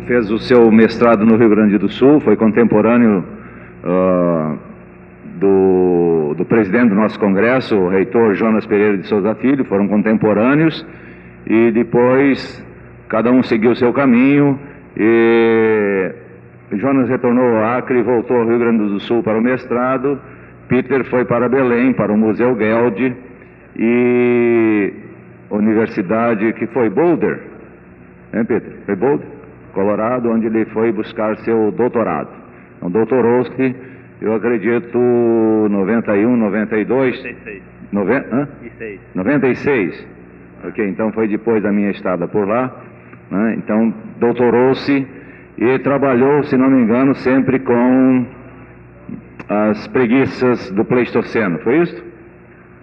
fez o seu mestrado no Rio Grande do Sul, foi contemporâneo do presidente do nosso congresso, o reitor Jonas Pereira de Souza Filho, foram contemporâneos, e depois cada um seguiu o seu caminho, e Jonas retornou ao Acre e voltou ao Rio Grande do Sul para o mestrado. Peter foi para Belém, para o Museu Geld, e universidade que foi Boulder, né, Peter? Foi Boulder, Colorado, onde ele foi buscar seu doutorado. Então, doutorou-se, eu acredito, 91, 92... 96. 96. Ok, então foi depois da minha estada por lá, né? Então, doutorou-se e trabalhou, se não me engano, sempre com as preguiças do Pleistoceno, foi isso?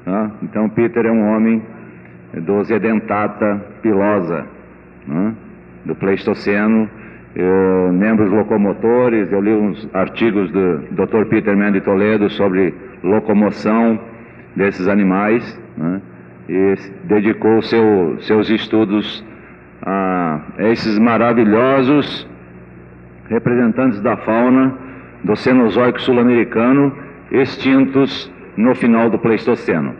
Ah, então, Peter é um homem dos Edentata pilosa, né? Do Pleistoceno, membros locomotores. Eu li uns artigos do Dr. Peter Mendes de Toledo sobre locomoção desses animais, né? E dedicou seus estudos a esses maravilhosos representantes da fauna do Cenozoico sul-americano, extintos no final do Pleistoceno.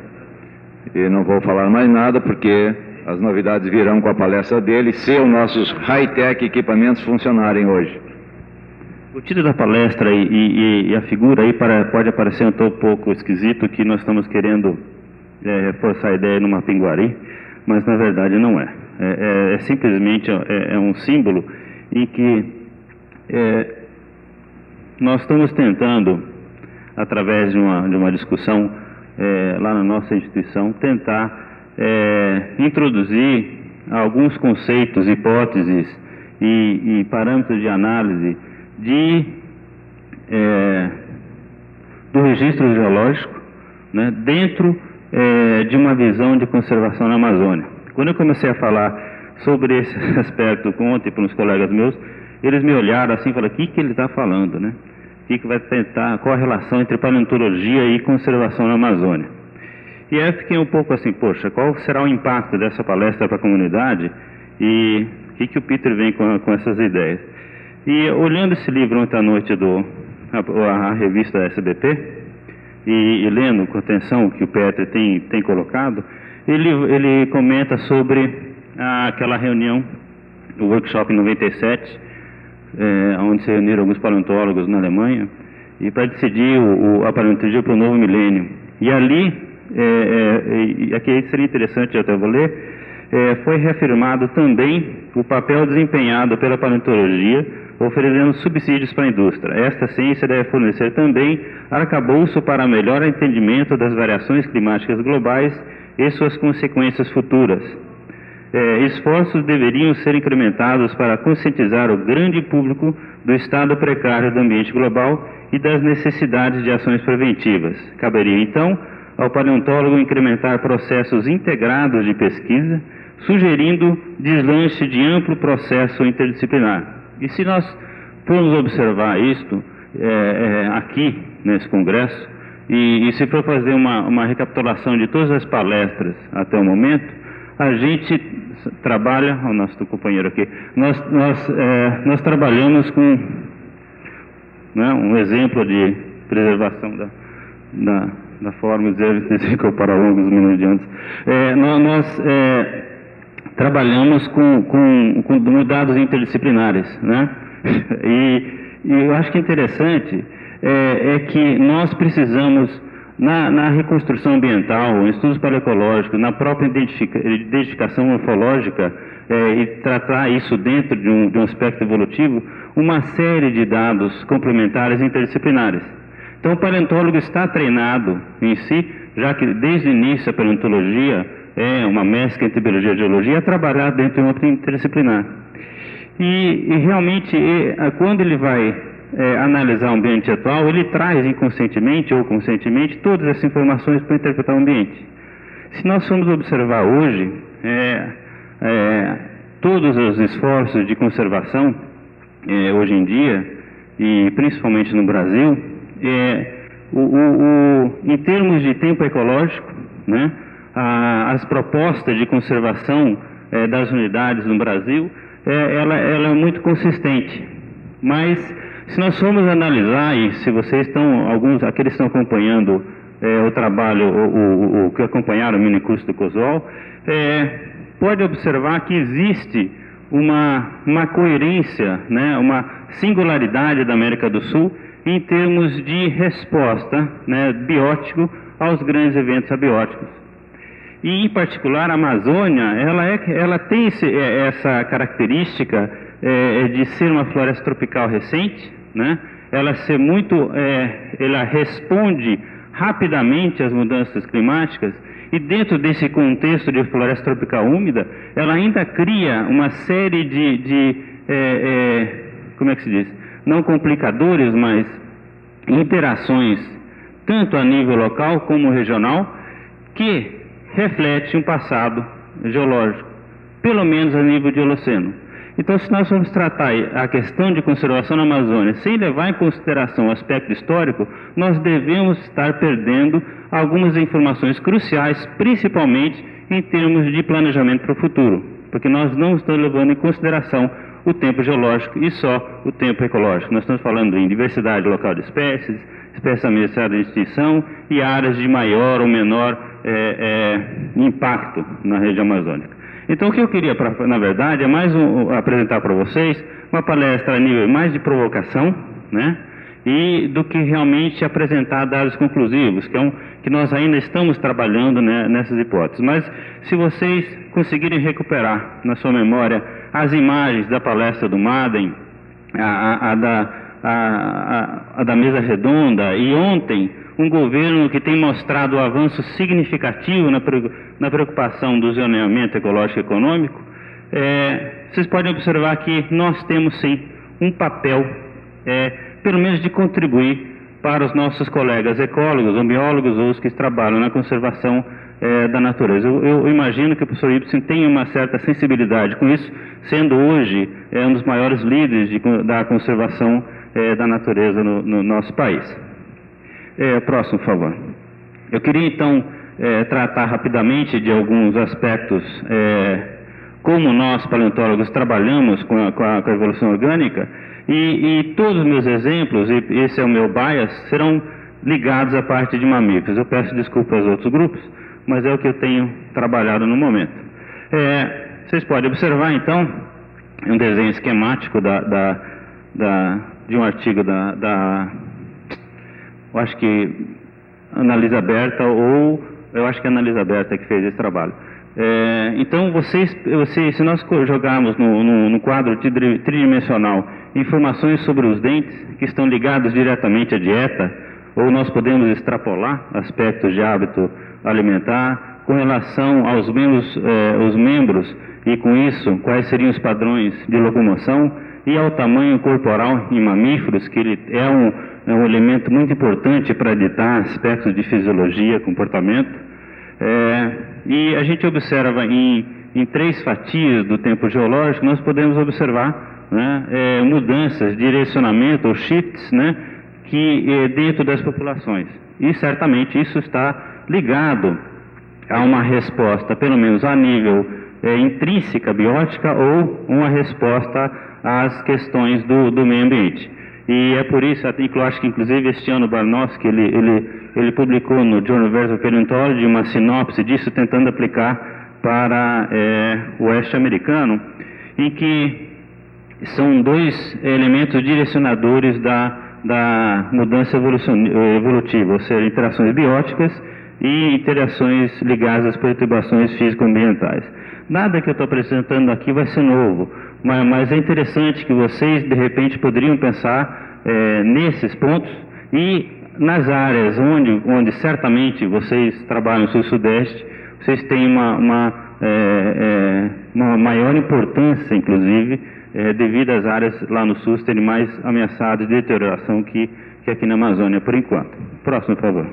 E não vou falar mais nada, porque as novidades virão com a palestra dele, se os nossos high-tech equipamentos funcionarem hoje. O título da palestra e a figura aí pode parecer um pouco esquisito, que nós estamos querendo reforçar a ideia no Mapinguari, mas na verdade não é. Simplesmente um símbolo em que nós estamos tentando, através de uma discussão lá na nossa instituição, tentar introduzir alguns conceitos, hipóteses e parâmetros de análise do registro geológico, né, dentro de uma visão de conservação na Amazônia. Quando eu comecei a falar sobre esse aspecto ontem para uns colegas meus, eles me olharam assim e falaram: o que ele está falando, né? O que vai tentar, qual a relação entre paleontologia e conservação na Amazônia? E aí eu fiquei um pouco assim, poxa, qual será o impacto dessa palestra para a comunidade e o que o Peter vem com essas ideias? E olhando esse livro ontem à noite, a revista SBP, e lendo com atenção o que o Peter tem colocado, ele comenta sobre aquela reunião, o workshop em 97, onde se reuniram alguns paleontólogos na Alemanha, e para decidir a paleontologia para o novo milênio. E ali, aqui seria interessante, eu até vou ler, foi reafirmado também o papel desempenhado pela paleontologia, oferecendo subsídios para a indústria. Esta ciência deve fornecer também arcabouço para melhor entendimento das variações climáticas globais e suas consequências futuras. Esforços deveriam ser incrementados para conscientizar o grande público do estado precário do ambiente global e das necessidades de ações preventivas. Caberia, então, ao paleontólogo incrementar processos integrados de pesquisa, sugerindo deslanche de amplo processo interdisciplinar. E se nós formos observar isto aqui nesse congresso, e se for fazer uma recapitulação de todas as palestras até o momento, a gente trabalha, o nosso companheiro aqui, nós trabalhamos com, né, um exemplo de preservação da forma de comparar longos minutos de antes. Nós trabalhamos com dados interdisciplinares, né? E eu acho que interessante que nós precisamos, na reconstrução ambiental, em estudos paleoecológicos, na própria identificação morfológica, e tratar isso dentro de um aspecto evolutivo, uma série de dados complementares interdisciplinares. Então, o paleontólogo está treinado em si, já que desde o início a paleontologia é uma mescla entre biologia e geologia, a trabalhar dentro de um outro interdisciplinar. E realmente, quando ele vai analisar o ambiente atual, ele traz inconscientemente ou conscientemente todas essas informações para interpretar o ambiente. Se nós formos observar hoje, todos os esforços de conservação, hoje em dia, e principalmente no Brasil, em termos de tempo ecológico, né, as propostas de conservação das unidades no Brasil ela é muito consistente. Mas se nós formos analisar, e se vocês estão, aqueles que estão acompanhando o trabalho, o que acompanharam o mini curso do COSOL, pode observar que existe uma coerência, né, uma singularidade da América do Sul em termos de resposta, né, biótico aos grandes eventos abióticos. E, em particular, a Amazônia, ela tem essa característica de ser uma floresta tropical recente, né? Ela responde rapidamente às mudanças climáticas, e dentro desse contexto de floresta tropical úmida, ela ainda cria uma série como é que se diz? Não complicadores, mas interações, tanto a nível local como regional, que reflete um passado geológico, pelo menos a nível de Holoceno. Então, se nós formos tratar a questão de conservação na Amazônia sem levar em consideração o aspecto histórico, nós devemos estar perdendo algumas informações cruciais, principalmente em termos de planejamento para o futuro, porque nós não estamos levando em consideração o tempo geológico e só o tempo ecológico. Nós estamos falando em diversidade local de espécies, espécies ameaçadas de extinção e áreas de maior ou menor impacto na região amazônica. Então, o que eu queria, na verdade, é mais apresentar para vocês uma palestra a nível mais de provocação, né, e do que realmente apresentar dados conclusivos, que nós ainda estamos trabalhando, né, nessas hipóteses. Mas, se vocês conseguirem recuperar na sua memória as imagens da palestra do Madden, a da mesa redonda, e ontem um governo que tem mostrado um avanço significativo na preocupação do zoneamento ecológico e econômico, vocês podem observar que nós temos sim um papel, pelo menos de contribuir para os nossos colegas ecólogos, ou biólogos, ou os que trabalham na conservação da natureza. Eu imagino que o professor Ibsen tem uma certa sensibilidade com isso, sendo hoje um dos maiores líderes da conservação da natureza no nosso país. Próximo, por favor. Eu queria, então, tratar rapidamente de alguns aspectos, como nós, paleontólogos, trabalhamos com a evolução orgânica, e todos os meus exemplos, e esse é o meu bias, serão ligados à parte de mamíferos. Eu peço desculpas aos outros grupos, mas é o que eu tenho trabalhado no momento. Vocês podem observar, então, um desenho esquemático de um artigo eu acho que Analisa Berta, ou eu acho que é Analisa Berta que fez esse trabalho. Então, se nós jogarmos no quadro tridimensional informações sobre os dentes que estão ligados diretamente à dieta, ou nós podemos extrapolar aspectos de hábito alimentar com relação aos membros, e com isso, quais seriam os padrões de locomoção, e ao tamanho corporal em mamíferos, que ele é um elemento muito importante para ditar aspectos de fisiologia, comportamento. E a gente observa em 3 fatias do tempo geológico, nós podemos observar, né, mudanças, direcionamento ou shifts, né, que dentro das populações. E certamente isso está ligado a uma resposta, pelo menos a nível intrínseca biótica, ou uma resposta às questões do meio ambiente. E é por isso, eu acho que inclusive este ano o Barnowski, ele publicou no Journal of Paleontology uma sinopse disso, tentando aplicar para o oeste americano, em que são 2 elementos direcionadores da mudança evolutiva, ou seja, interações bióticas e interações ligadas às perturbações físico-ambientais. Nada que eu estou apresentando aqui vai ser novo, mas é interessante que vocês, de repente, poderiam pensar nesses pontos, e nas áreas onde certamente vocês trabalham no sul-sudeste, vocês têm uma maior importância, inclusive, devido às áreas lá no sul serem mais ameaçadas de deterioração que aqui na Amazônia, por enquanto. Próximo, por favor.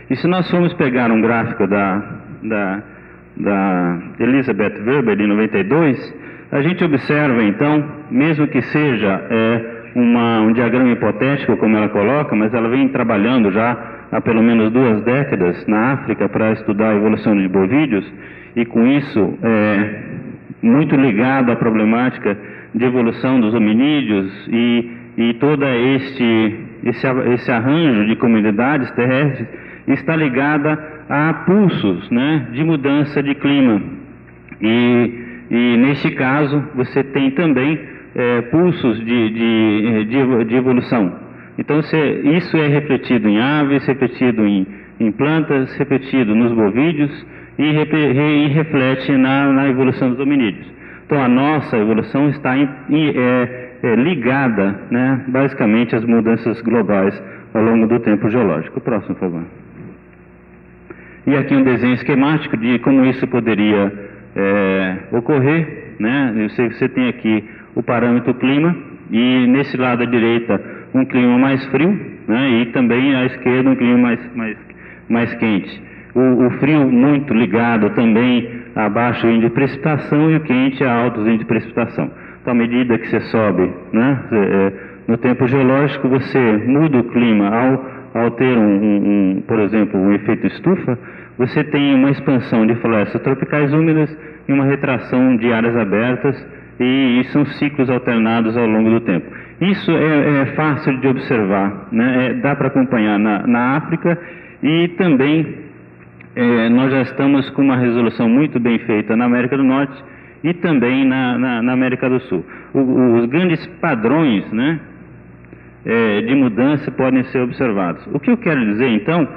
E se nós formos pegar um gráfico da Elizabeth Weber, de 92, a gente observa, então, mesmo que seja um diagrama hipotético, como ela coloca, mas ela vem trabalhando já há pelo menos 2 décadas na África para estudar a evolução de bovídeos, e com isso muito ligado à problemática de evolução dos hominídeos e todo esse arranjo de comunidades terrestres está ligada a pulsos, né, de mudança de clima. E neste caso você tem também pulsos de evolução. Então isso é refletido em aves, refletido em plantas, refletido nos bovídeos e reflete na evolução dos hominídeos. Então a nossa evolução está ligada, né, basicamente às mudanças globais ao longo do tempo geológico. Próximo, por favor. E aqui um desenho esquemático de como isso poderia ocorrer, né? Você tem aqui o parâmetro clima e nesse lado à direita um clima mais frio, né? E também à esquerda um clima mais quente. O frio muito ligado também a baixo índice de precipitação e o quente a altos índices de precipitação. Então, à medida que você sobe, né, no tempo geológico, você muda o clima ao ter por exemplo, um efeito estufa, você tem uma expansão de florestas tropicais úmidas e uma retração de áreas abertas e são ciclos alternados ao longo do tempo. Isso é fácil de observar, né? Dá para acompanhar na África e também nós já estamos com uma resolução muito bem feita na América do Norte e também na América do Sul. Os grandes padrões, né, de mudança podem ser observados. O que eu quero dizer, então,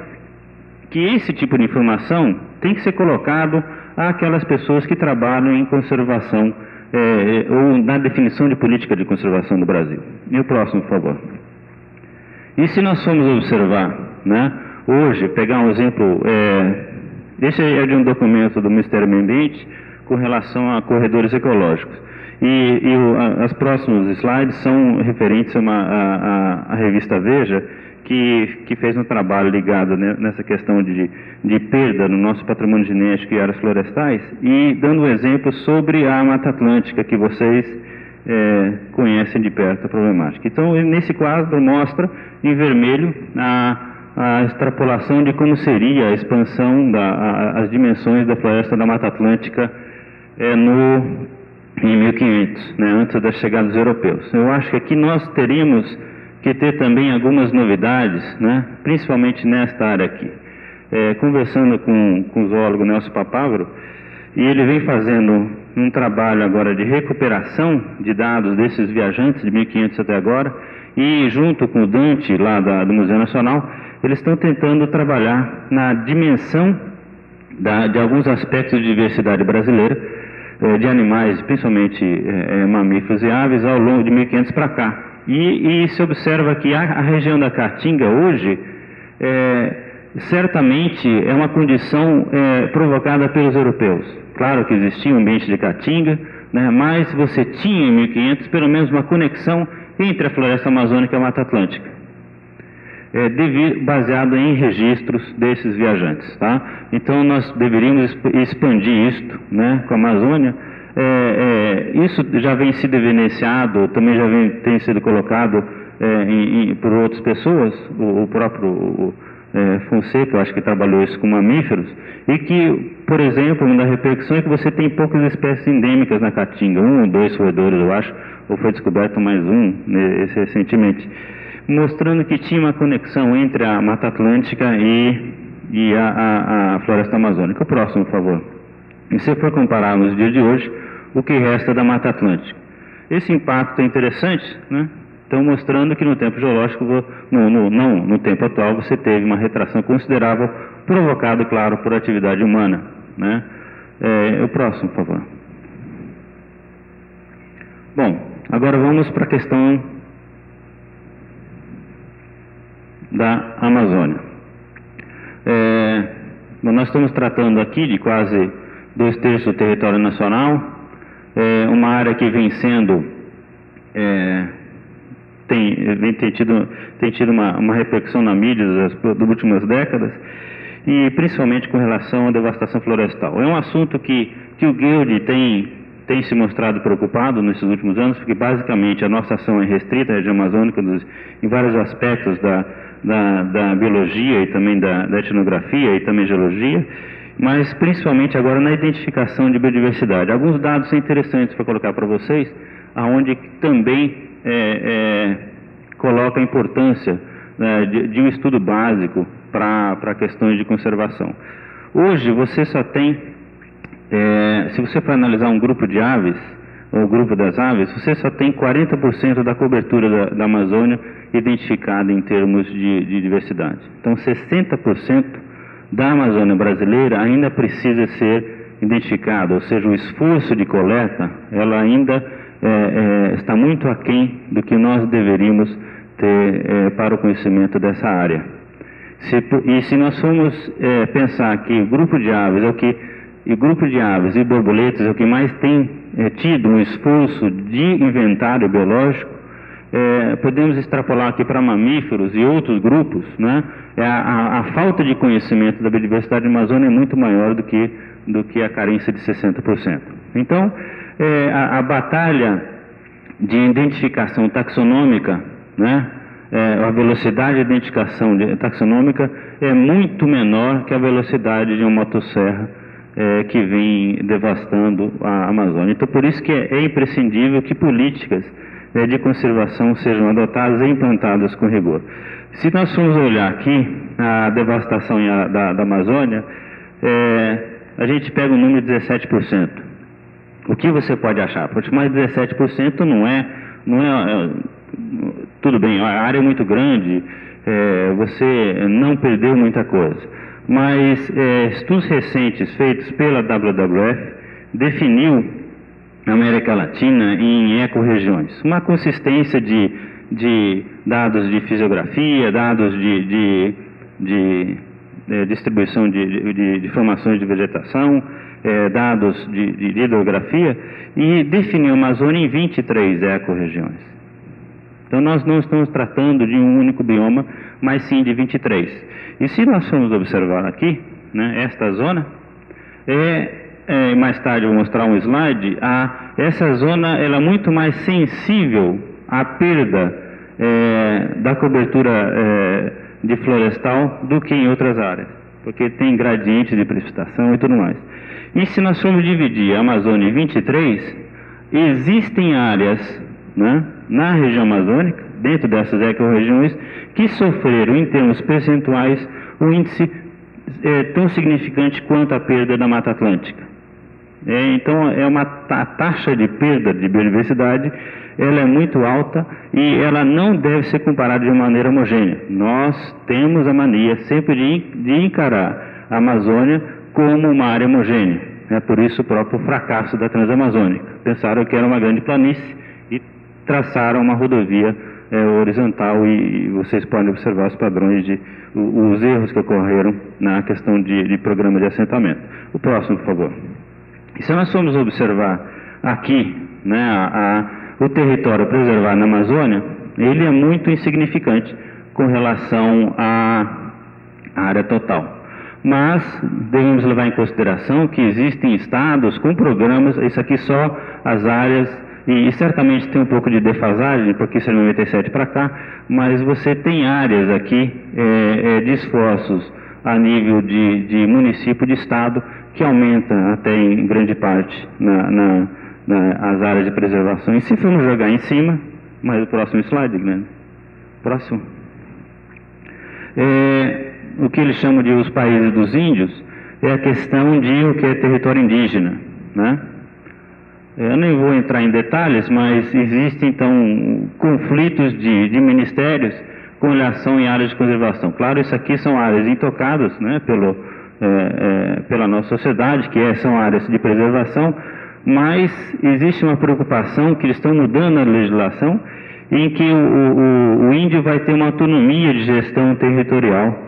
que esse tipo de informação tem que ser colocado àquelas pessoas que trabalham em conservação ou na definição de política de conservação do Brasil. E o próximo, por favor. E se nós formos observar, né, hoje, pegar um exemplo, esse é de um documento do Ministério do Meio Ambiente com relação a corredores ecológicos. As próximos slides são referentes à revista Veja, que fez um trabalho ligado, né, nessa questão de perda no nosso patrimônio genético e áreas florestais, e dando um exemplo sobre a Mata Atlântica, que vocês conhecem de perto a problemática. Então, nesse quadro mostra em vermelho a extrapolação de como seria a expansão as dimensões da floresta da Mata Atlântica em 1500, né, antes da chegada dos europeus. Eu acho que aqui nós teríamos que ter também algumas novidades, né, principalmente nesta área aqui. Conversando com o zoólogo Nelson Papavro, e ele vem fazendo um trabalho agora de recuperação de dados desses viajantes de 1500 até agora, e junto com o Dante lá do Museu Nacional, eles estão tentando trabalhar na dimensão de alguns aspectos de diversidade brasileira, de animais, principalmente mamíferos e aves, ao longo de 1500 para cá. E se observa que a região da Caatinga hoje, certamente é uma condição provocada pelos europeus. Claro que existia um ambiente de Caatinga, né, mas você tinha em 1500 pelo menos uma conexão entre a floresta amazônica e a Mata Atlântica, baseado em registros desses viajantes, tá? Então nós deveríamos expandir isto, né, com a Amazônia. Isso já vem sido evidenciado, também já tem sido colocado por outras pessoas, o próprio Fonseca, eu acho que trabalhou isso com mamíferos, e que, por exemplo, uma da repercussão é que você tem poucas espécies endêmicas na Caatinga, 1 ou 2 roedores, eu acho, ou foi descoberto mais um recentemente, mostrando que tinha uma conexão entre a Mata Atlântica e a floresta amazônica. O próximo, por favor. E se for comparar nos dias de hoje, o que resta da Mata Atlântica. Esse impacto é interessante, né? Então, mostrando que no tempo geológico, no tempo atual, você teve uma retração considerável, provocado, claro, por atividade humana, né? O próximo, por favor. Bom, agora vamos para a questão da Amazônia. Nós estamos tratando aqui de quase 2/3 do território nacional, uma área que vem sendo, tem tido uma repercussão na mídia das últimas décadas, e principalmente com relação à devastação florestal. É um assunto que o GEUD tem se mostrado preocupado nesses últimos anos, porque basicamente a nossa ação é restrita à região amazônica em vários aspectos da biologia e também da etnografia e também geologia, mas principalmente agora na identificação de biodiversidade. Alguns dados interessantes para colocar para vocês, aonde também coloca a importância de um estudo básico para questões de conservação. Hoje você só tem, se você for analisar um grupo de aves, ou grupo das aves, você só tem 40% da cobertura da Amazônia identificada em termos de diversidade. Então 60% da Amazônia brasileira ainda precisa ser identificada, ou seja, o esforço de coleta, ela ainda está muito aquém do que nós deveríamos ter para o conhecimento dessa área. Se nós formos pensar que o grupo de aves e borboletas é o que mais tem tido um esforço de inventário biológico, podemos extrapolar aqui para mamíferos e outros grupos, né? A falta de conhecimento da biodiversidade da Amazônia é muito maior do que a carência de 60%. Então, a batalha de identificação taxonômica, né? A velocidade de identificação taxonômica é muito menor que a velocidade de uma motosserra que vem devastando a Amazônia. Então, por isso que é imprescindível que políticas de conservação sejam adotadas e implantadas com rigor. Se nós formos olhar aqui a devastação da Amazônia, a gente pega o número de 17%. O que você pode achar? Porque mais de 17% não é tudo bem, a área é muito grande, você não perdeu muita coisa. Mas estudos recentes feitos pela WWF definiu a América Latina em ecorregiões. Uma consistência de dados de fisiografia, dados de distribuição de formações de vegetação, dados de hidrografia, e definiu a Amazônia em 23 ecorregiões. Então nós não estamos tratando de um único bioma, mas sim de 23. E se nós formos observar aqui, né, esta zona, mais tarde eu vou mostrar um slide, essa zona ela é muito mais sensível à perda da cobertura de florestal do que em outras áreas, porque tem gradientes de precipitação e tudo mais. E se nós formos dividir a Amazônia em 23, existem áreas, né, na região amazônica, dentro dessas ecorregiões, que sofreram em termos percentuais um índice tão significante quanto a perda da Mata Atlântica. Então a taxa de perda de biodiversidade ela é muito alta e ela não deve ser comparada de maneira homogênea. Nós temos a mania sempre de encarar a Amazônia como uma área homogênea. É por isso o próprio fracasso da Transamazônica. Pensaram que era uma grande planície e traçaram uma rodovia horizontal, e vocês podem observar os padrões os erros que ocorreram na questão de programa de assentamento. O próximo, por favor. E se nós formos observar aqui, né, o território preservado na Amazônia, ele é muito insignificante com relação à área total. Mas devemos levar em consideração que existem estados com programas, isso aqui só as áreas, e certamente tem um pouco de defasagem, porque isso é 97 para cá, mas você tem áreas aqui de esforços a nível de município, de estado, que aumenta até em grande parte as áreas de preservação. E se formos jogar em cima, mas o próximo slide, Glenn. Próximo. O que eles chamam de os países dos índios é a questão de o que é território indígena, né? Eu nem vou entrar em detalhes, mas existem então conflitos de ministérios com relação em áreas de conservação. Claro, isso aqui são áreas intocadas, né, pela nossa sociedade, que são áreas de preservação, mas existe uma preocupação que eles estão mudando a legislação, em que o índio vai ter uma autonomia de gestão territorial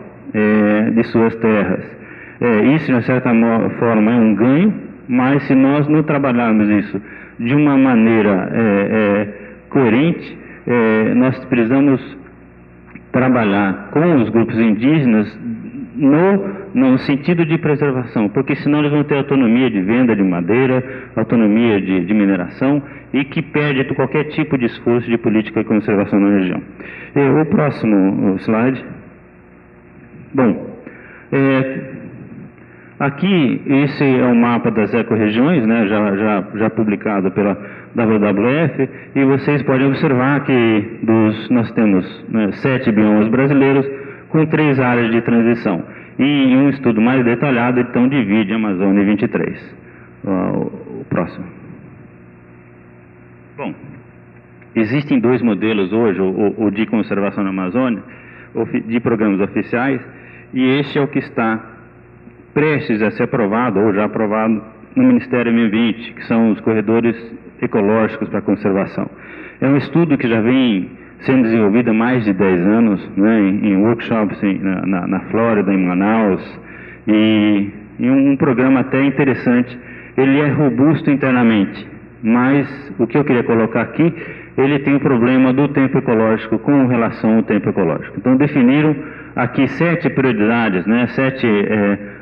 de suas terras. Isso, de certa forma, é um ganho, mas se nós não trabalharmos isso de uma maneira coerente, nós precisamos trabalhar com os grupos indígenas no sentido de preservação, porque senão eles vão ter autonomia de venda de madeira, autonomia de mineração, e que perde qualquer tipo de esforço de política de conservação na região. O próximo slide. Bom, Aqui, esse é o mapa das ecorregiões, né, já publicado pela WWF, e vocês podem observar que nós temos, né, 7 biomas brasileiros com 3 áreas de transição. E em um estudo mais detalhado, então, divide a Amazônia em 23. O próximo. Bom, existem 2 modelos hoje, o de conservação na Amazônia, de programas oficiais, e este é o que está prestes a ser aprovado, ou já aprovado, no Ministério do Meio Ambiente, que são os corredores ecológicos para conservação. É um estudo que já vem sendo desenvolvido há mais de 10 anos, né, em workshops na Flórida, em Manaus, e um programa até interessante. Ele é robusto internamente, mas o que eu queria colocar aqui, ele tem o problema do tempo ecológico com relação ao tempo ecológico. Então definiram aqui 7 prioridades, né, 7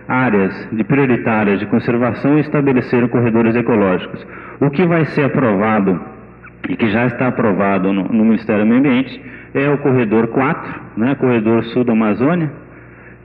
áreas prioritárias de conservação e estabeleceram corredores ecológicos. O que vai ser aprovado e que já está aprovado no Ministério do Meio Ambiente é o corredor 4, né, corredor sul da Amazônia,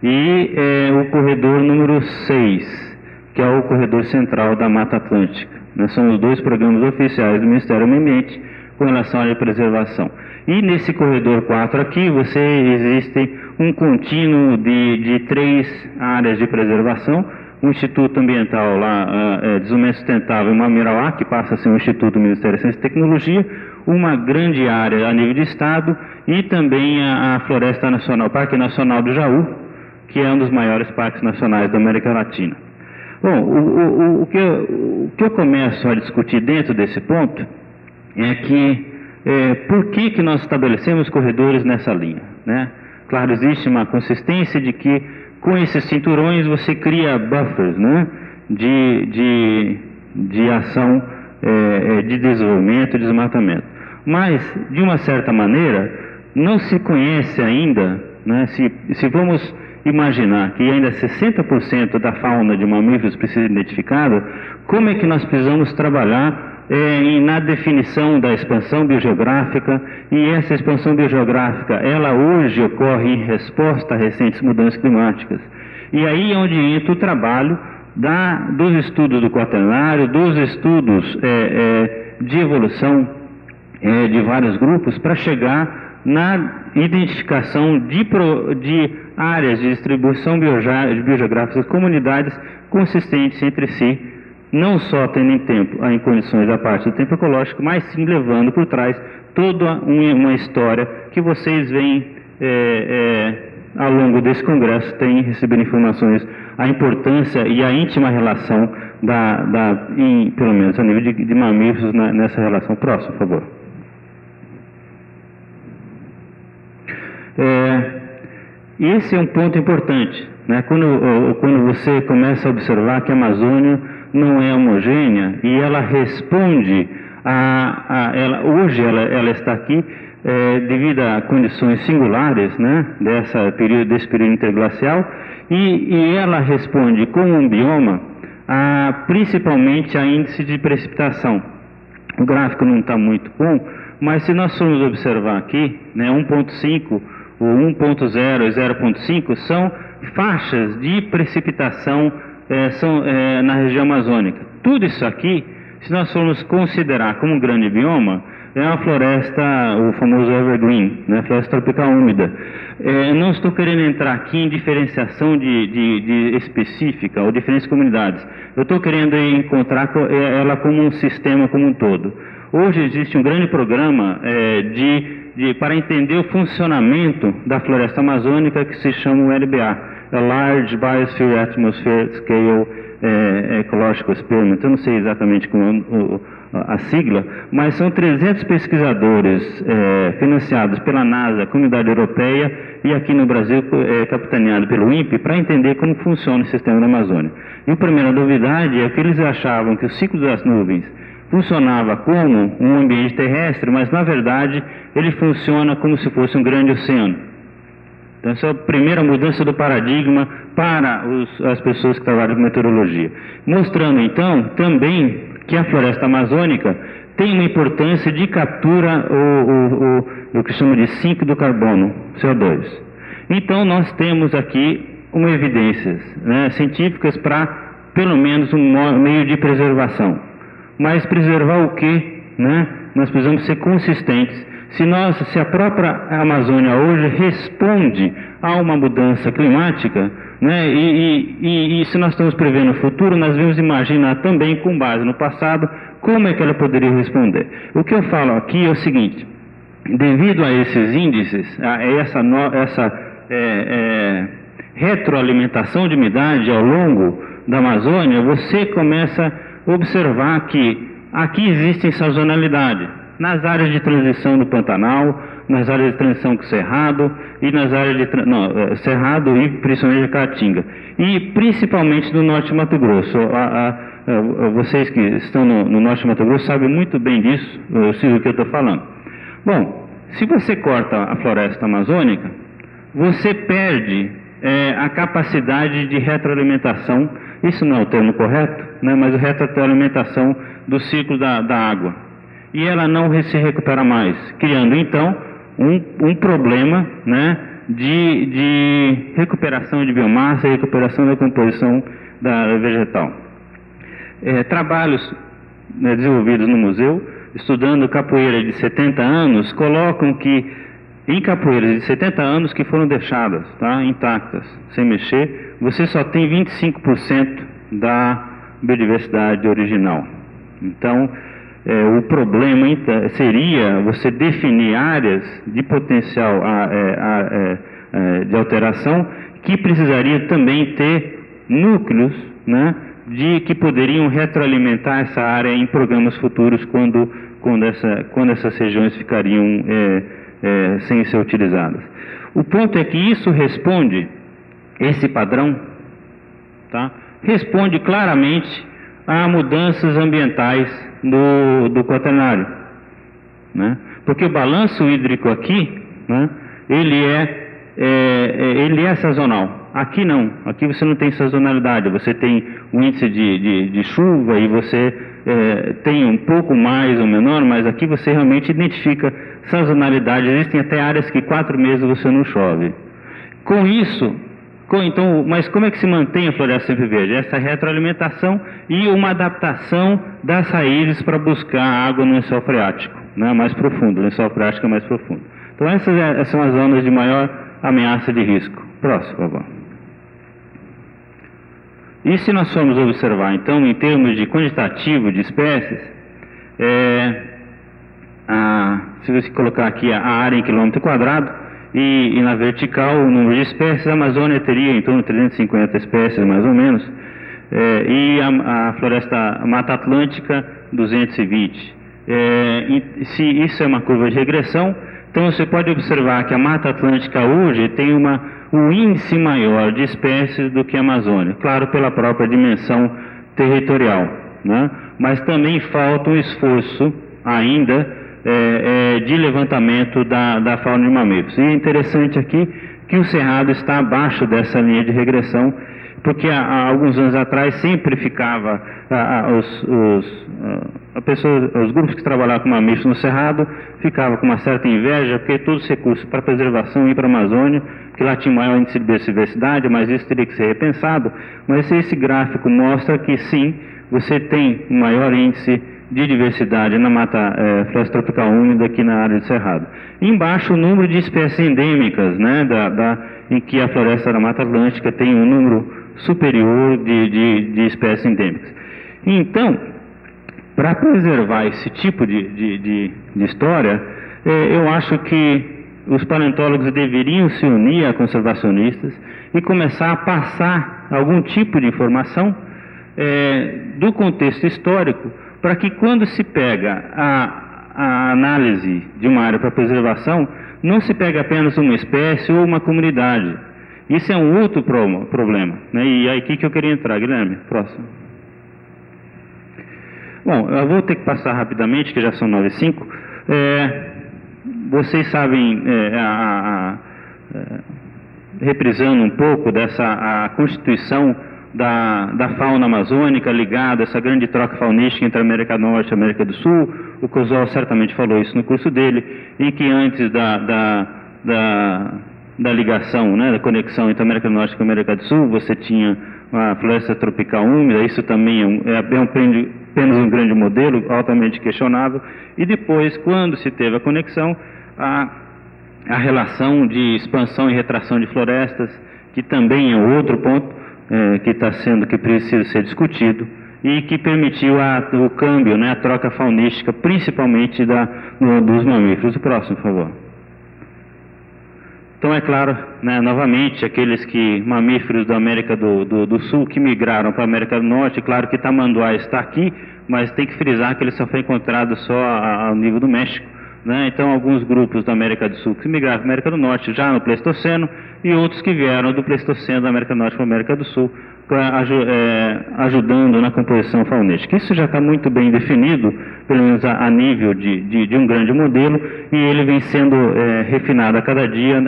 e o corredor número 6, que é o corredor central da Mata Atlântica. Né, são os 2 programas oficiais do Ministério do Meio Ambiente com relação à preservação. E nesse corredor 4 aqui, existe um contínuo de 3 áreas de preservação, um Instituto Ambiental lá, Desenvolvimento Sustentável em Mamirauá, que passa a ser um Instituto do Ministério da Ciência e Tecnologia, uma grande área a nível de Estado, e também a Floresta Nacional, Parque Nacional do Jaú, que é um dos maiores parques nacionais da América Latina. Bom, o que eu começo a discutir dentro desse ponto é que por que nós estabelecemos corredores nessa linha, né? Claro, existe uma consistência de que com esses cinturões você cria buffers, né, de ação de desenvolvimento e desmatamento. Mas, de uma certa maneira, não se conhece ainda, né, se vamos imaginar que ainda 60% da fauna de mamíferos precisa ser identificada, como é que nós precisamos trabalhar na definição da expansão biogeográfica, e essa expansão biogeográfica, ela hoje ocorre em resposta a recentes mudanças climáticas. E aí é onde entra o trabalho dos estudos do quaternário, dos estudos de evolução de vários grupos, para chegar na identificação de áreas de distribuição biogeográficas, comunidades consistentes entre si, não só tendo em condições a parte do tempo ecológico, mas sim levando por trás toda uma história que vocês veem ao longo desse congresso, têm recebido informações, a importância e a íntima relação pelo menos a nível de mamíferos nessa relação. Próximo, por favor. Esse é um ponto importante, né? Quando você começa a observar que a Amazônia não é homogênea e ela responde hoje ela está aqui devido a condições singulares, né, desse período interglacial, e ela responde como um bioma principalmente a índice de precipitação. O gráfico não está muito bom, mas se nós formos observar aqui, né, 1.5, o 1.0 e 0.5 são faixas de precipitação na região amazônica. Tudo isso aqui, se nós formos considerar como um grande bioma, é uma floresta, o famoso evergreen, né, floresta tropical úmida. Não estou querendo entrar aqui em diferenciação de específica ou diferentes comunidades. Eu estou querendo encontrar ela como um sistema como um todo. Hoje existe um grande programa para entender o funcionamento da floresta amazônica, que se chama o LBA, Large Biosphere Atmosphere Scale Ecological Experiment. Eu não sei exatamente como a sigla, mas são 300 pesquisadores financiados pela NASA, Comunidade Europeia, e aqui no Brasil capitaneado pelo INPE, para entender como funciona o sistema da Amazônia. E a primeira novidade é que eles achavam que o ciclo das nuvens funcionava como um ambiente terrestre, mas na verdade ele funciona como se fosse um grande oceano. Então essa é a primeira mudança do paradigma para as pessoas que trabalham com meteorologia. Mostrando então também que a floresta amazônica tem uma importância de captura o que chama de sink do carbono, CO2. Então nós temos aqui evidências, né, científicas para, pelo menos, um meio de preservação. Mas preservar o quê? Né? Nós precisamos ser consistentes. Se a própria Amazônia hoje responde a uma mudança climática, né, e se nós estamos prevendo o futuro, nós devemos imaginar também, com base no passado, como é que ela poderia responder. O que eu falo aqui é o seguinte: devido a esses índices, a essa retroalimentação de umidade ao longo da Amazônia, você começa a observar que aqui existe sazonalidade nas áreas de transição do Pantanal, nas áreas de transição com Cerrado e nas áreas de Cerrado e principalmente de Caatinga, e principalmente no norte de Mato Grosso. Vocês que estão no norte de Mato Grosso sabem muito bem disso, do que eu estou falando. Bom, se você corta a floresta amazônica, você perde a capacidade de retroalimentação. Isso não é o termo correto, né, mas a retroalimentação do ciclo da água. E ela não se recupera mais, criando então um problema, né, de recuperação de biomassa e recuperação da composição da vegetal. Trabalhos desenvolvidos no museu, estudando capoeira de 70 anos, colocam que em capoeiras de 70 anos que foram deixadas, tá, intactas, sem mexer, você só tem 25% da biodiversidade original. Então, o problema seria você definir áreas de potencial de alteração que precisaria também ter núcleos, né, que poderiam retroalimentar essa área em programas futuros quando essas regiões ficariam sem ser utilizadas. O ponto é que isso responde, esse padrão, tá, responde claramente a mudanças ambientais do quaternário, né? Porque o balanço hídrico aqui, né, ele é sazonal. Aqui não, aqui você não tem sazonalidade, você tem um índice de chuva e você tem um pouco mais ou menor, mas aqui você realmente identifica sazonalidade. Existem até áreas que 4 meses você não chove. Com isso, então, mas como é que se mantém a floresta sempre verde? Essa retroalimentação e uma adaptação das raízes para buscar água no lençol freático, né, mais profundo. O lençol freático é mais profundo. Então essas são as zonas de maior ameaça de risco. Próximo, por favor. E se nós formos observar, então, em termos de quantitativo de espécies, se você colocar aqui a área em quilômetro quadrado, e na vertical o número de espécies, a Amazônia teria em torno de 350 espécies, mais ou menos, e a Mata Atlântica, 220. Se isso é uma curva de regressão, então você pode observar que a Mata Atlântica hoje tem um índice maior de espécies do que a Amazônia, claro, pela própria dimensão territorial, né? Mas também falta um esforço ainda de levantamento da fauna de mamíferos. E é interessante aqui que o Cerrado está abaixo dessa linha de regressão, porque há alguns anos atrás sempre ficava os grupos que trabalhavam com mamíferos no Cerrado ficavam com uma certa inveja, porque todos os recursos para preservação iam para a Amazônia, porque lá tinha maior índice de biodiversidade, mas isso teria que ser repensado. Mas esse gráfico mostra que sim, você tem um maior índice de diversidade na mata floresta tropical úmida aqui na área de Cerrado. Embaixo o número de espécies endêmicas, né, em que a floresta da Mata Atlântica tem um número superior de espécies endêmicas. Então, para preservar esse tipo de história, eu acho que os paleontólogos deveriam se unir a conservacionistas e começar a passar algum tipo de informação do contexto histórico, para que quando se pega a análise de uma área para preservação, não se pega apenas uma espécie ou uma comunidade. Isso é um outro problema, né? E aí que eu queria entrar, Guilherme, próximo. Bom, eu vou ter que passar rapidamente, que já são 9h05. Vocês sabem, reprisando um pouco a constituição da fauna amazônica ligada a essa grande troca faunística entre a América do Norte e a América do Sul. O Cosol certamente falou isso no curso dele, em que antes da ligação, né, da conexão entre a América do Norte e a América do Sul, você tinha a floresta tropical úmida, isso também é apenas um grande modelo, altamente questionável, e depois, quando se teve a conexão, a relação de expansão e retração de florestas, que também é outro ponto que precisa ser discutido, e que permitiu o câmbio, né, a troca faunística, principalmente dos mamíferos. O próximo, por favor. Então, é claro, né, novamente, aqueles mamíferos da América do Sul que migraram para a América do Norte, claro que Tamanduá está aqui, mas tem que frisar que ele só foi encontrado só ao nível do México, né? Então, alguns grupos da América do Sul que migraram para a América do Norte já no Pleistoceno, e outros que vieram do Pleistoceno da América do Norte para a América do Sul, ajudando na composição faunística. Isso já está muito bem definido, pelo menos a nível de um grande modelo, e ele vem sendo refinado a cada dia,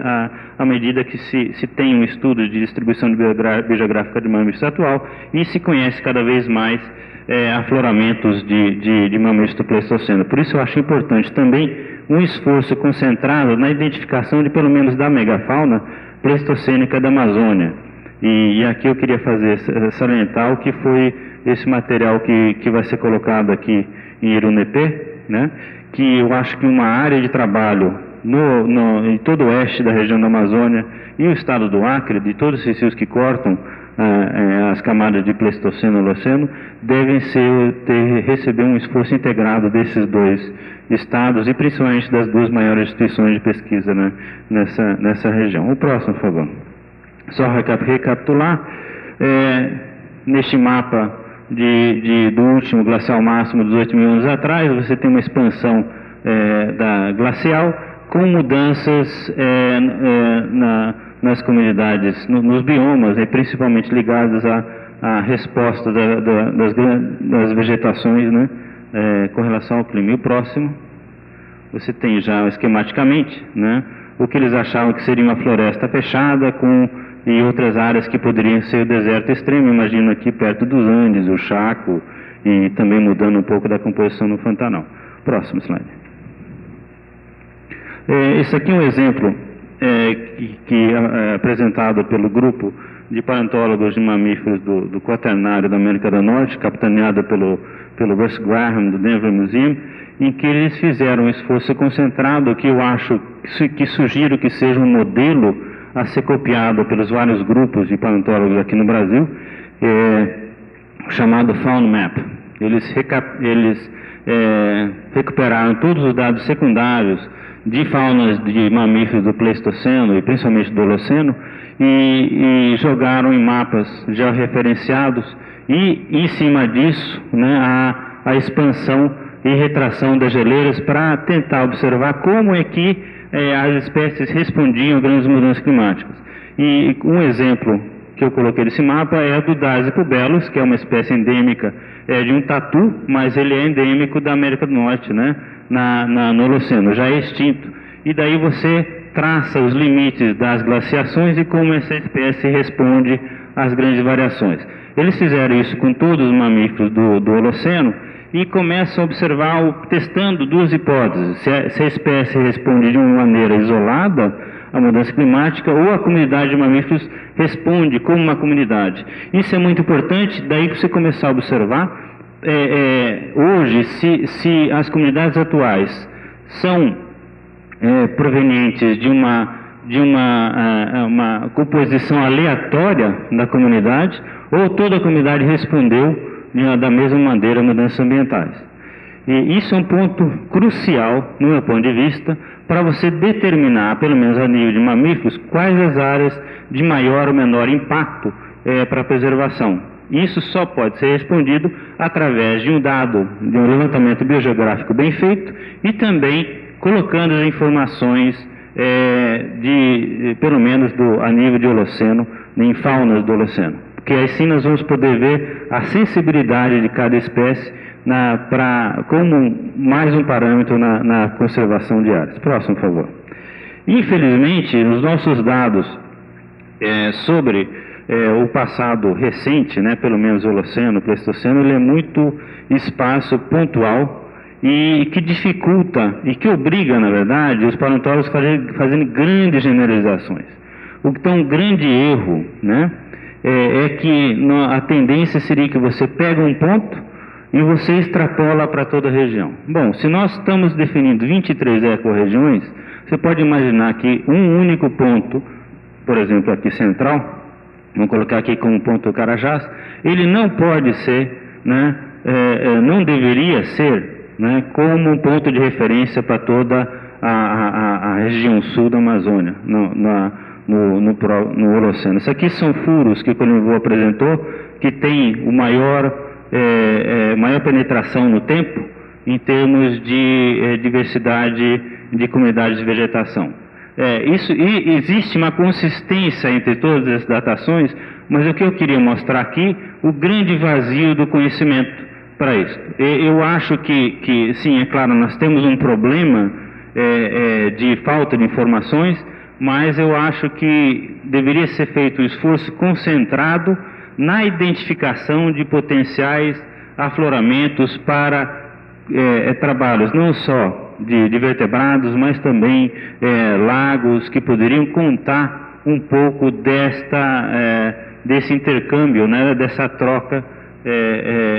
à medida que se tem um estudo de distribuição biogeográfica de mamíferos atual, e se conhece cada vez mais afloramentos de mamíferos do Pleistoceno. Por isso eu acho importante também um esforço concentrado na identificação de pelo menos da megafauna pleistocênica da Amazônia. E aqui eu queria salientar o que foi esse material que vai ser colocado aqui em Irunepé, né? Que eu acho que uma área de trabalho em todo o oeste da região da Amazônia e o estado do Acre, de todos esses rios que cortam as camadas de Pleistoceno e Holoceno, devem receber um esforço integrado desses dois estados e principalmente das duas maiores instituições de pesquisa, né, nessa região. O próximo, por favor. Só recapitular, neste mapa do último glacial máximo, 18 mil anos atrás, você tem uma expansão da glacial com mudanças nas comunidades, nos biomas, principalmente ligadas à resposta das vegetações, né, com relação ao clima. E o próximo, você tem já esquematicamente, né, o que eles achavam que seria uma floresta fechada e outras áreas que poderiam ser o deserto extremo, imagino aqui perto dos Andes, o Chaco, e também mudando um pouco da composição no Pantanal. Próximo slide. Esse aqui é um exemplo que é apresentado pelo grupo de paleontólogos de mamíferos do Quaternário da América do Norte, capitaneado pelo Russ Graham, do Denver Museum, em que eles fizeram um esforço concentrado que eu acho que sugiro que seja um modelo a ser copiado pelos vários grupos de paleontólogos aqui no Brasil, chamado Fauna Map. Eles recuperaram todos os dados secundários de faunas de mamíferos do Pleistoceno e principalmente do Holoceno e jogaram em mapas georreferenciados e, em cima disso, né, a expansão e retração das geleiras para tentar observar como é que as espécies respondiam a grandes mudanças climáticas. E um exemplo que eu coloquei nesse mapa é o do Daisy pubellus, que é uma espécie endêmica de um tatu, mas ele é endêmico da América do Norte, né, no Holoceno, já é extinto. E daí você traça os limites das glaciações e como essa espécie responde às grandes variações. Eles fizeram isso com todos os mamíferos do Holoceno, e começam a observar, testando duas hipóteses: se a espécie responde de uma maneira isolada à mudança climática, ou a comunidade de mamíferos responde como uma comunidade. Isso é muito importante, daí que você começar a observar, hoje, se as comunidades atuais são provenientes de uma composição aleatória da comunidade, ou toda a comunidade respondeu da mesma maneira mudanças ambientais. E isso é um ponto crucial, no meu ponto de vista, para você determinar, pelo menos a nível de mamíferos, quais as áreas de maior ou menor impacto para a preservação. Isso só pode ser respondido através de um levantamento biogeográfico bem feito e também colocando as informações pelo menos a nível de Holoceno, em faunas do Holoceno. Porque assim nós vamos poder ver a sensibilidade de cada espécie como mais um parâmetro na conservação de áreas. Próximo, por favor. Infelizmente, os nossos dados sobre o passado recente, né, pelo menos o Holoceno, o Pleistoceno, ele é muito esparso, pontual, e que dificulta e que obriga, na verdade, os paleontólogos a fazerem grandes generalizações. Então, um grande erro, né, é que a tendência seria que você pega um ponto e você extrapola para toda a região. Bom, se nós estamos definindo 23 ecorregiões, você pode imaginar que um único ponto, por exemplo, aqui central, vamos colocar aqui como ponto Carajás, ele não pode ser, né, não deveria ser, né, como um ponto de referência para toda a região sul da Amazônia, no Holoceno. Isso aqui são furos que o Colimbo apresentou, que tem o maior penetração no tempo em termos de diversidade de comunidades de vegetação. E existe uma consistência entre todas as datações, mas o que eu queria mostrar aqui, o grande vazio do conhecimento para isso. Eu acho que sim, é claro, nós temos um problema de falta de informações, mas eu acho que deveria ser feito um esforço concentrado na identificação de potenciais afloramentos para trabalhos não só de vertebrados, mas também lagos que poderiam contar um pouco desse intercâmbio, né, dessa troca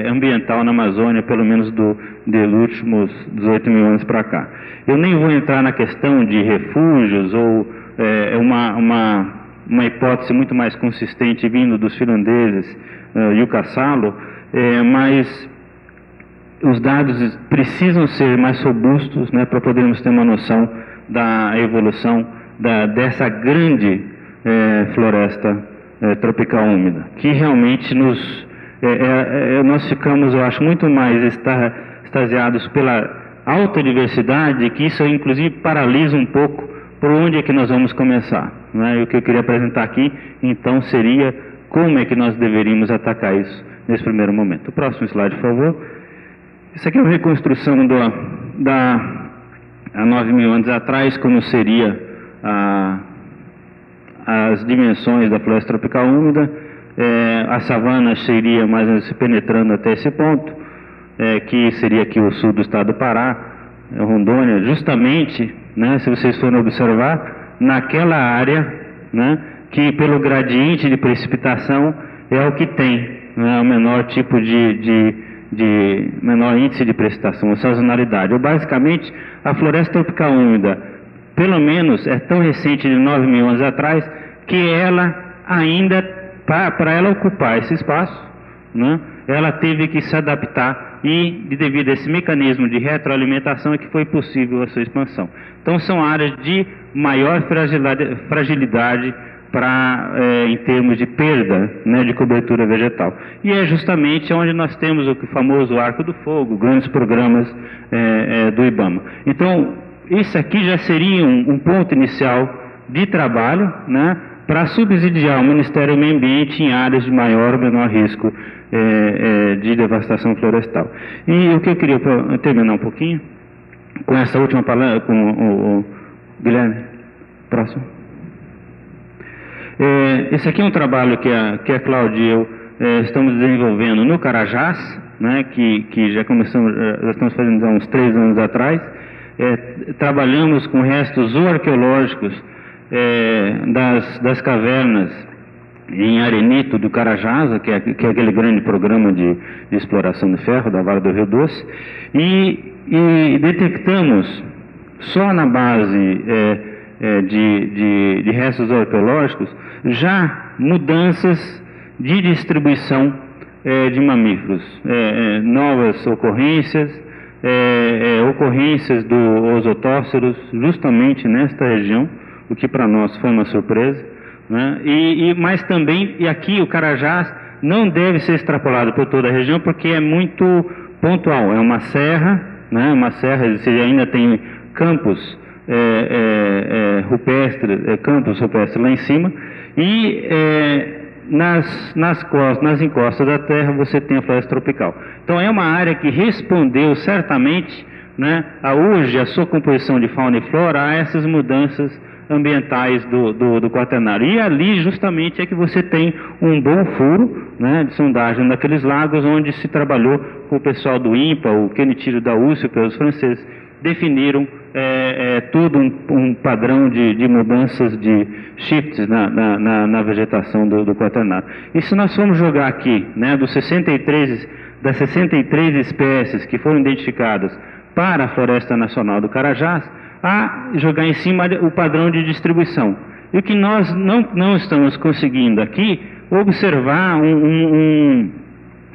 ambiental na Amazônia, pelo menos dos últimos 18 mil anos para cá. Eu nem vou entrar na questão de refúgios ou uma hipótese muito mais consistente vindo dos finlandeses e o Cassalo, mas os dados precisam ser mais robustos, né, para podermos ter uma noção da evolução dessa grande floresta tropical úmida, que realmente nós ficamos, eu acho, muito mais extasiados pela alta diversidade, que isso inclusive paralisa um pouco por onde é que nós vamos começar, né? E o que eu queria apresentar aqui, então, seria como é que nós deveríamos atacar isso nesse primeiro momento. O próximo slide, por favor. Isso aqui é uma reconstrução há 9 mil anos atrás, como seria as dimensões da floresta tropical úmida. A savana seria mais ou menos se penetrando até esse ponto, que seria aqui o sul do estado do Pará, Rondônia, justamente, né, se vocês forem observar, naquela área, né, que pelo gradiente de precipitação é o que tem, né, o menor tipo de menor índice de precipitação, a sazonalidade. Ou basicamente, a floresta tropical úmida, pelo menos, é tão recente, de 9 mil anos atrás, que ela ainda, para ela ocupar esse espaço, né, ela teve que se adaptar e, devido a esse mecanismo de retroalimentação, é que foi possível a sua expansão. Então, são áreas de maior fragilidade em termos de perda, né, de cobertura vegetal. E é justamente onde nós temos o famoso Arco do Fogo, grandes programas do IBAMA. Então, isso aqui já seria um ponto inicial de trabalho, né, para subsidiar o Ministério do Meio Ambiente em áreas de maior ou menor risco de devastação florestal. E o que eu queria terminar um pouquinho com essa última palavra, com o Guilherme. Próximo. Esse aqui é um trabalho que a Cláudia e eu estamos desenvolvendo no Carajás, né, que já estamos fazendo há uns 3 anos atrás. Trabalhamos com restos zooarqueológicos das cavernas em arenito do Carajás, que é aquele grande programa de exploração de ferro da Vale do Rio Doce, e detectamos só na base de restos arqueológicos já mudanças de distribuição de mamíferos, novas ocorrências, ocorrências do Ozotóceros justamente nesta região, o que para nós foi uma surpresa, né? Mas também, e aqui o Carajás não deve ser extrapolado por toda a região, porque é muito pontual, é uma serra, né? Uma serra, você ainda tem campos campos rupestres lá em cima, e nas encostas da terra você tem a floresta tropical. Então é uma área que respondeu certamente, né, hoje a sua composição de fauna e flora a essas mudanças ambientais do Quaternário. E ali justamente é que você tem um bom furo, né, de sondagem daqueles lagos, onde se trabalhou com o pessoal do INPA, o Quenitírio da USP, os franceses, definiram todo um padrão de mudanças de shifts na vegetação do quaternário. E se nós formos jogar aqui, né, das 63 espécies que foram identificadas para a Floresta Nacional do Carajás, a jogar em cima o padrão de distribuição. E o que nós não estamos conseguindo aqui, observar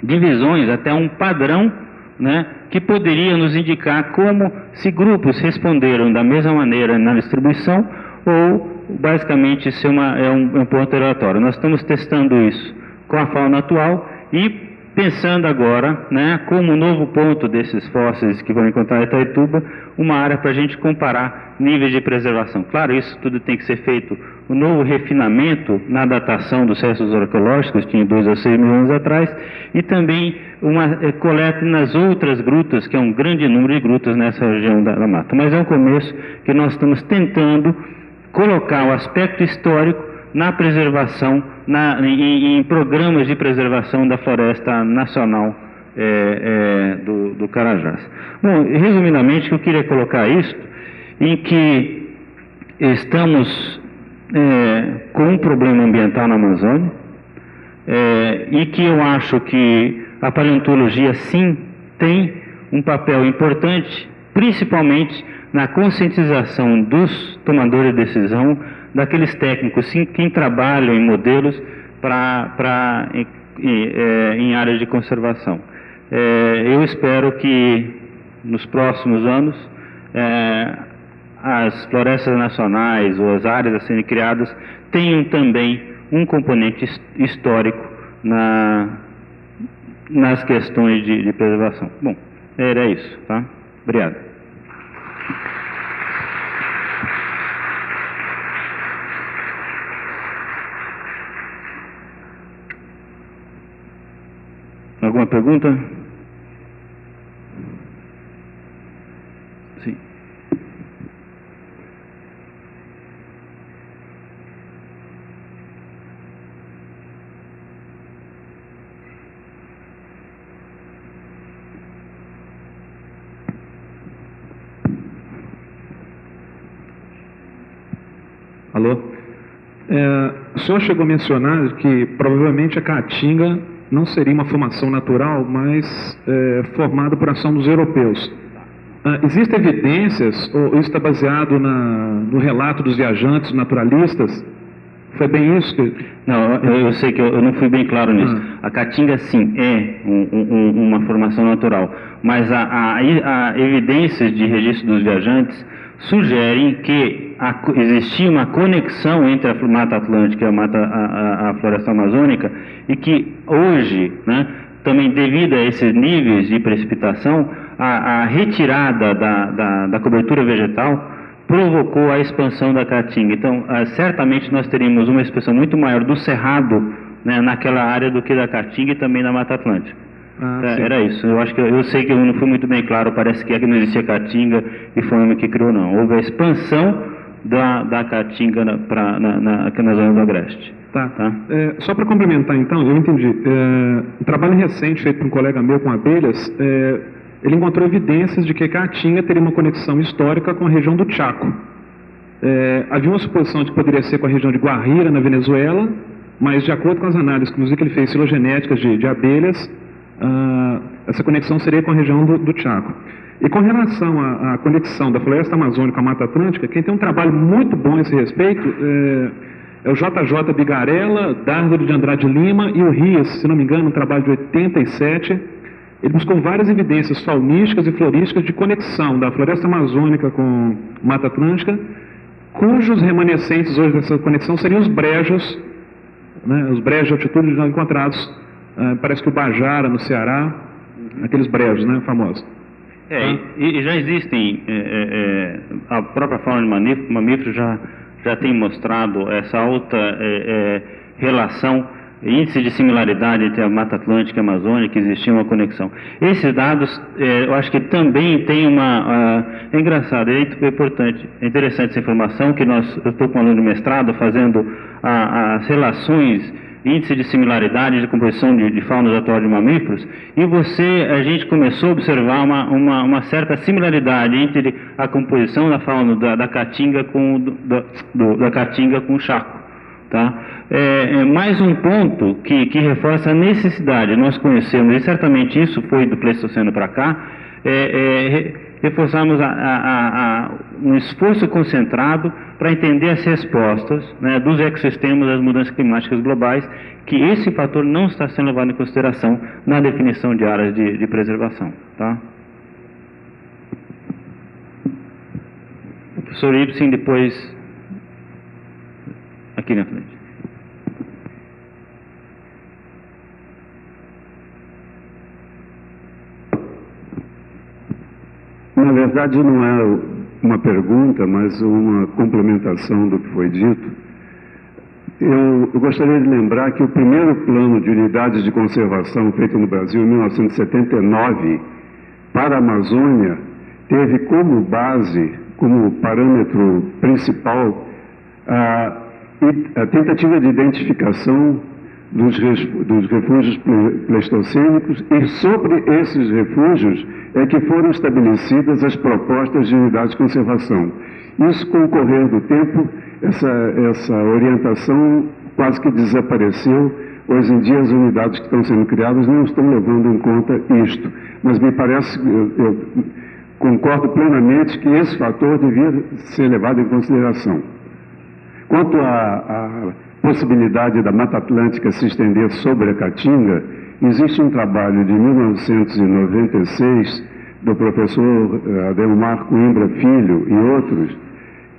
divisões, até um padrão, né, que poderia nos indicar como se grupos responderam da mesma maneira na distribuição ou basicamente isso é um ponto aleatório. Nós estamos testando isso com a fauna atual e pensando agora, né, como novo ponto desses fósseis que vão encontrar em Itaituba, uma área para a gente comparar níveis de preservação. Claro, isso tudo tem que ser feito, um novo refinamento na datação dos restos arqueológicos, tinha 2 a 6 mil anos atrás, e também uma coleta nas outras grutas, que é um grande número de grutas nessa região da mata. Mas é um começo que nós estamos tentando colocar o aspecto histórico na preservação, em programas de preservação da Floresta Nacional do Carajás. Bom, resumidamente, eu queria colocar isso, em que estamos com um problema ambiental na Amazônia, e que eu acho que a paleontologia, sim, tem um papel importante, principalmente na conscientização dos tomadores de decisão, daqueles técnicos, sim, que trabalham em modelos em áreas de conservação. Eu espero que nos próximos anos as florestas nacionais ou as áreas a serem criadas tenham também um componente histórico nas questões de preservação. Bom, era isso, tá? Obrigado. Alguma pergunta? Sim. Alô? O senhor chegou a mencionar que provavelmente a caatinga não seria uma formação natural, mas formada por ação dos europeus. Existem evidências, ou isso está baseado no relato dos viajantes naturalistas? Foi bem isso que... Não, eu sei que eu não fui bem claro nisso. A caatinga, sim, é uma formação natural, mas a evidências de registro dos viajantes sugerem que existia uma conexão entre a Mata Atlântica e a Floresta Amazônica, e que hoje, né, também devido a esses níveis de precipitação, a retirada da cobertura vegetal provocou a expansão da caatinga. Então, certamente nós teríamos uma expansão muito maior do cerrado, né, naquela área do que da caatinga e também da Mata Atlântica. Era isso. Eu sei que eu não fui muito bem claro. Parece que aqui não existia caatinga e foi o homem que criou, não. Houve a expansão da caatinga aqui na zona do Agreste. Tá. Só para complementar, então, eu entendi. Um trabalho recente feito por um colega meu com abelhas, ele encontrou evidências de que a caatinga teria uma conexão histórica com a região do Chaco. Havia uma suposição de que poderia ser com a região de Guajira, na Venezuela, mas de acordo com as análises, inclusive, que ele fez filogenéticas de abelhas, essa conexão seria com a região do Chaco. E com relação à conexão da Floresta Amazônica com a Mata Atlântica, quem tem um trabalho muito bom a esse respeito é o JJ Bigarella, Dárdaro de Andrade Lima e o Rias, se não me engano, um trabalho de 87. Ele buscou várias evidências faunísticas e florísticas de conexão da Floresta Amazônica com Mata Atlântica, cujos remanescentes hoje dessa conexão seriam os brejos, né, os brejos de altitude já encontrados, parece que o Bajara, no Ceará, aqueles brejos, né, famosos. E já existem, a própria fauna de mamíferos já tem mostrado essa alta relação, índice de similaridade entre a Mata Atlântica e a Amazônia, que existia uma conexão. Esses dados, eu acho que também tem é engraçado, é importante, é interessante essa informação, que eu estou com um aluno de mestrado fazendo as relações índice de similaridade de composição de fauna atual de mamíferos, e a gente começou a observar uma certa similaridade entre a composição da fauna da caatinga da caatinga com o chaco. Tá? Mais um ponto que reforça a necessidade, nós conhecemos, e certamente isso foi do Pleistoceno para cá, reforçarmos um esforço concentrado para entender as respostas, né, dos ecossistemas das mudanças climáticas globais, que esse fator não está sendo levado em consideração na definição de áreas de preservação. Tá? O professor Ibsen, depois, aqui na frente. Na verdade, não é uma pergunta, mas uma complementação do que foi dito. Eu gostaria de lembrar que o primeiro plano de unidades de conservação feito no Brasil em 1979 para a Amazônia teve como base, como parâmetro principal, a tentativa de identificação dos refúgios pleistocênicos, e sobre esses refúgios é que foram estabelecidas as propostas de unidades de conservação. Isso, com o correr do tempo, essa orientação quase que desapareceu. Hoje em dia, as unidades que estão sendo criadas não estão levando em conta isto. Mas me parece, eu concordo plenamente que esse fator devia ser levado em consideração. Quanto à possibilidade da Mata Atlântica se estender sobre a Caatinga, existe um trabalho de 1996 do professor Adelmar Coimbra Filho e outros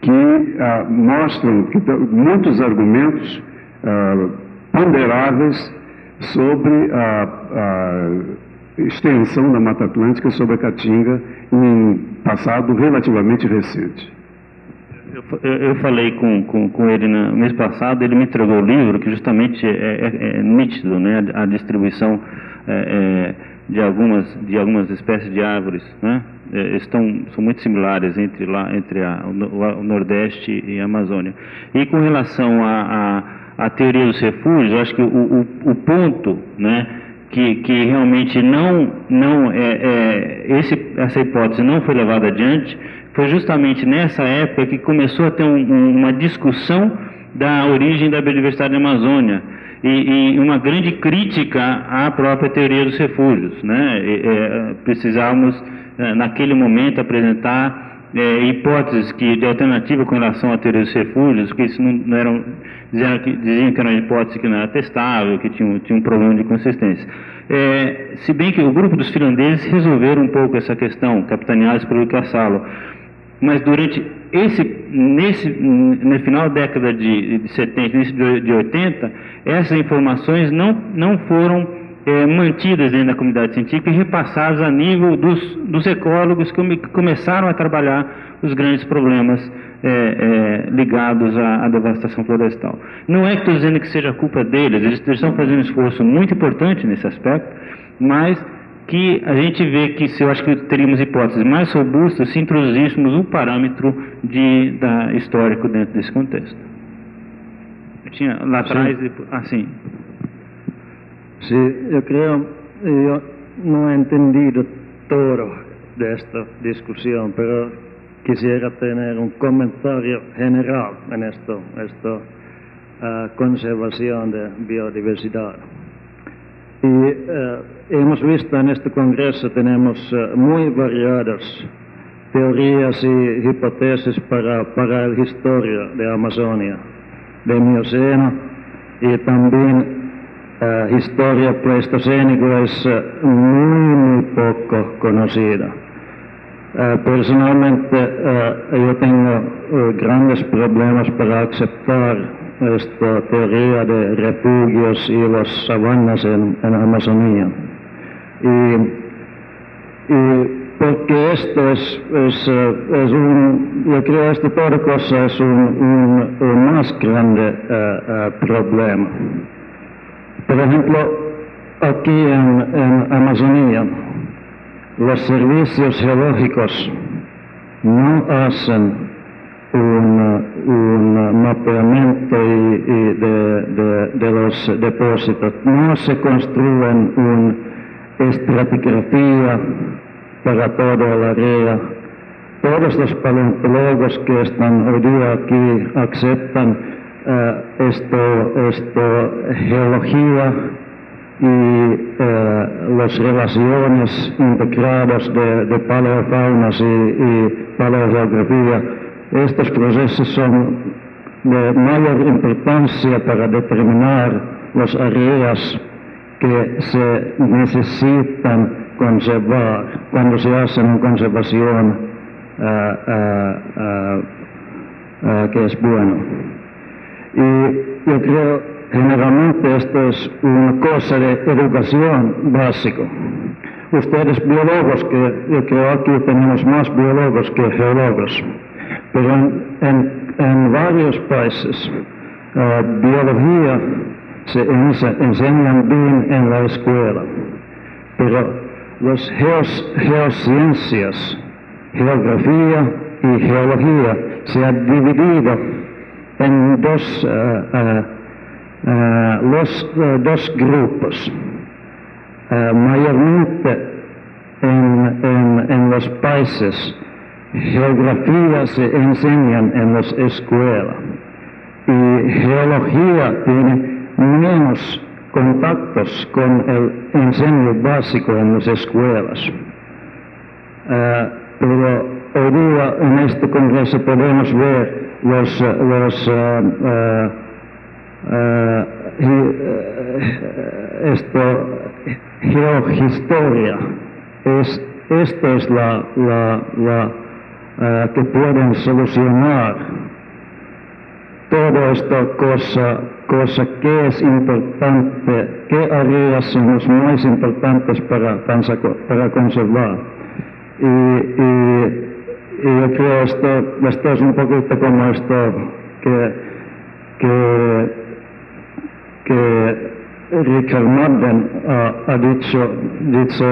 que mostram que muitos argumentos ponderáveis sobre a extensão da Mata Atlântica sobre a Caatinga em passado relativamente recente. Eu falei com ele no mês passado, ele me entregou o livro, que justamente é nítido, né, a distribuição de algumas espécies de árvores, né, são muito similares entre o Nordeste e a Amazônia. E com relação à teoria dos refúgios, eu acho que o ponto, né, que realmente essa hipótese não foi levada adiante, foi justamente nessa época que começou a ter uma discussão da origem da biodiversidade da Amazônia e uma grande crítica à própria teoria dos refúgios, né? Precisávamos, naquele momento, apresentar hipóteses de alternativa com relação à teoria dos refúgios, porque isso não eram, diziam que era uma hipótese que não era testável, que tinha um problema de consistência. Se bem que o grupo dos finlandeses resolveram um pouco essa questão, capitaneados por Lucas Salo. Mas durante no final da década de 70, início de 80, essas informações não foram mantidas dentro da comunidade científica e repassadas a nível dos ecólogos que começaram a trabalhar os grandes problemas ligados à devastação florestal. Não é que estou dizendo que seja culpa deles, eles estão fazendo um esforço muito importante nesse aspecto, mas que a gente vê que, eu acho que teríamos hipóteses mais robustas se introduzíssemos um parâmetro histórico dentro desse contexto. Eu tinha lá atrás, assim. Sí, yo no he entendido todo de esta discusión, pero quisiera tener un comentario general en esto conservación de biodiversidad. Y hemos visto en este congreso, tenemos muy variadas teorías y hipótesis para la historia de Amazonia, de Mioceno, y también historia pleistocénica es muy poco conocida. Personalmente yo tengo grandes problemas para aceptar esta teoría de refugios y las sabanas en Amazonía. Y porque esto yo creo que toda cosa es un más grande problema. Por ejemplo, aquí en Amazonía, los servicios geológicos no hacen un mapeamiento de los depósitos. No se construyen una estratigrafía para toda la área. Todos los paleontólogos que están hoy día aquí aceptan geología y las relaciones integradas de paleofaunas y paleogeografía. Estos procesos son de mayor importancia para determinar las áreas que se necesitan conservar cuando se hace una conservación que es bueno. Y yo creo generalmente esto es una cosa de educación básica. Ustedes biólogos, que yo creo aquí tenemos más biólogos que geólogos, pero en varios países biología se enseña bien en la escuela, pero las geociencias, geografía y geología se han dividido en dos grupos. Mayormente en los países geografía se enseñan en las escuelas y geología tiene menos contactos con el enseño básico en las escuelas. Pero hoy día en este congreso podemos ver geohistoria. Esta es la que pueden solucionar toda esta cosa que es importante, qué áreas son las más importantes para conservar. Y yo creo esto es un poquito como esto que Richard Madden ha dicho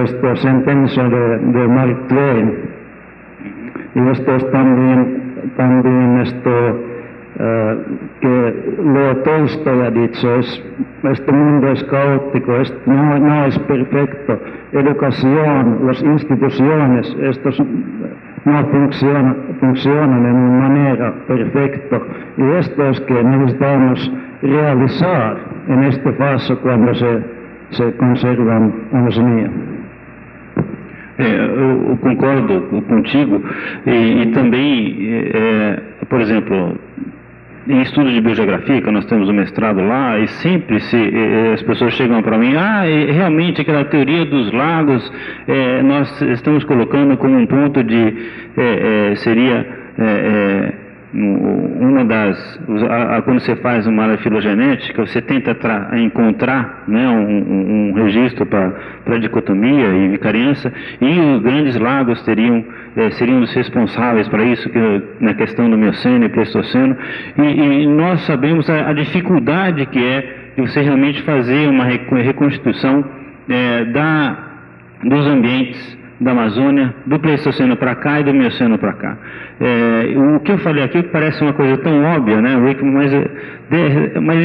esta sentencia de Mark Twain. Y esto es también esto que Leo Tolstoy ha dicho, este mundo es caótico, no es perfecto. Educación, las instituciones, estos no funcionan de una manera perfecta. Y esto es que necesitamos realizar en este paso cuando se conservan Amazônia. Eu concordo contigo e também, por exemplo, em estudos de biogeografia, que nós temos um mestrado lá, e sempre as pessoas chegam para mim, realmente aquela teoria dos lagos, nós estamos colocando como um ponto de, seria uma das, quando você faz uma área filogenética, você tenta encontrar, né, um registro para dicotomia e vicariança, e os grandes lagos seriam os responsáveis para isso, na questão do Mioceno e Pleistoceno, e nós sabemos a dificuldade que é de você realmente fazer uma reconstituição dos ambientes da Amazônia, do Pleistoceno para cá e do Mioceno para cá. O que eu falei aqui parece uma coisa tão óbvia, né, Rick, mas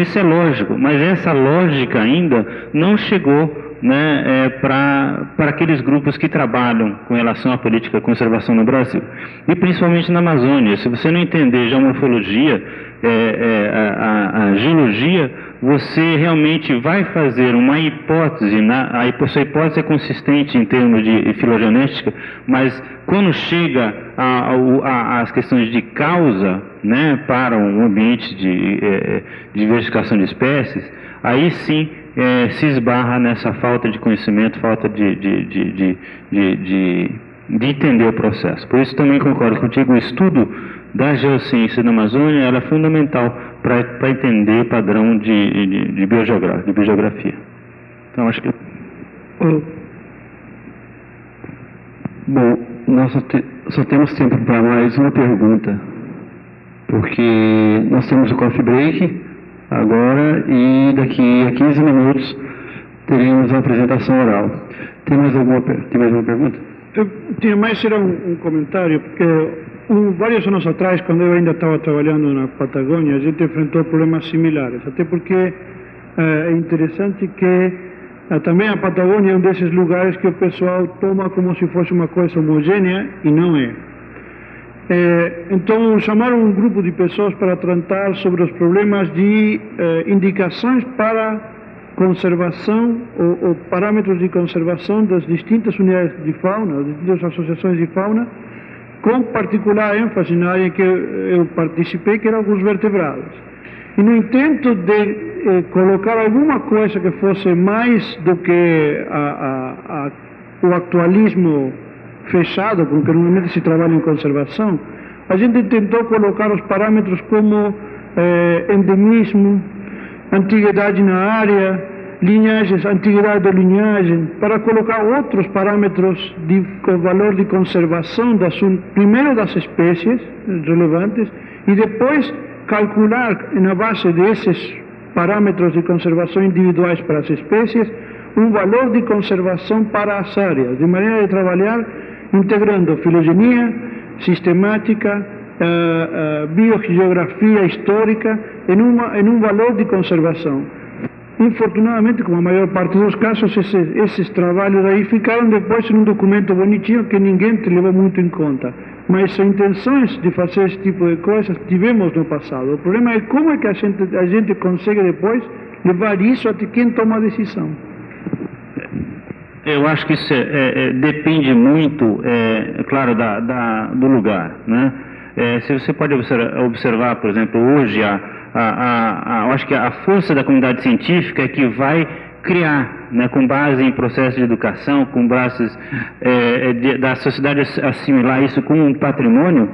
isso é lógico, mas essa lógica ainda não chegou, né, para aqueles grupos que trabalham com relação à política de conservação no Brasil, e principalmente na Amazônia. Se você não entender geomorfologia, a geologia, você realmente vai fazer uma hipótese, sua hipótese é consistente em termos de filogenética, mas quando chega às questões de causa, né, para um ambiente de diversificação de espécies, aí sim se esbarra nessa falta de conhecimento, falta de entender o processo. Por isso também concordo contigo, o estudo da geociência na Amazônia ela é fundamental para entender o padrão de biogeografia. Então acho que... Bom, nós só temos tempo para mais uma pergunta, porque nós temos o coffee break agora e daqui a 15 minutos teremos a apresentação oral. Tem mais uma pergunta? Eu tinha mais era um comentário, porque vários anos atrás, quando eu ainda estava trabalhando na Patagônia, a gente enfrentou problemas similares, até porque é interessante que também a Patagônia é um desses lugares que o pessoal toma como se fosse uma coisa homogênea e não é. Então chamaram um grupo de pessoas para tratar sobre os problemas de indicações para conservação ou parâmetros de conservação das distintas unidades de fauna, das distintas associações de fauna, com particular ênfase na área em que eu participei, que eram os vertebrados. E no intento de colocar alguma coisa que fosse mais do que o actualismo fechado, com que normalmente se trabalha em conservação, a gente tentou colocar os parâmetros como endemismo, antiguidade na área, linhagens, antiguidade da linhagem, para colocar outros parâmetros de valor de conservação, primeiro das espécies relevantes, e depois calcular, na base desses parâmetros de conservação individuais para as espécies, um valor de conservação para as áreas, de maneira de trabalhar integrando filogenia, sistemática, biogeografia histórica em um valor de conservação. Infortunadamente, como a maior parte dos casos, esses trabalhos aí ficaram depois em um documento bonitinho que ninguém levou muito em conta. Mas intenções de fazer esse tipo de coisas tivemos no passado. O problema é como é que a gente consegue depois levar isso até quem toma a decisão. Eu acho que isso depende muito, claro, do lugar, né? Se você pode observar, por exemplo, hoje, eu acho que a força da comunidade científica é que vai criar, né, com base em processos de educação, com bases da sociedade assimilar isso como um patrimônio,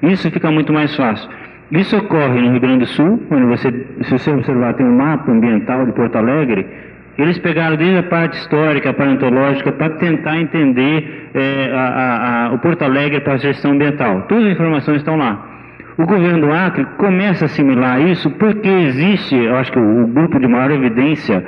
isso fica muito mais fácil. Isso ocorre no Rio Grande do Sul, onde se você observar, tem um mapa ambiental de Porto Alegre. Eles pegaram desde a parte histórica, paleontológica, para tentar entender o Porto Alegre para a gestão ambiental. Todas as informações estão lá. O governo do Acre começa a assimilar isso porque existe, eu acho que o grupo de maior evidência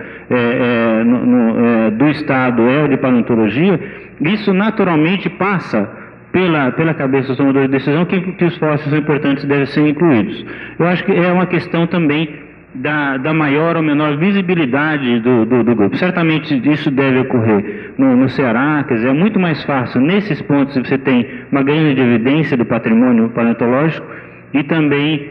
do Estado é o de paleontologia. Isso naturalmente passa pela cabeça dos tomadores de decisão que os fósseis são importantes e devem ser incluídos. Eu acho que é uma questão também da maior ou menor visibilidade do grupo. Certamente isso deve ocorrer no Ceará, quer dizer, é muito mais fácil nesses pontos você tem uma grande evidência do patrimônio paleontológico e também,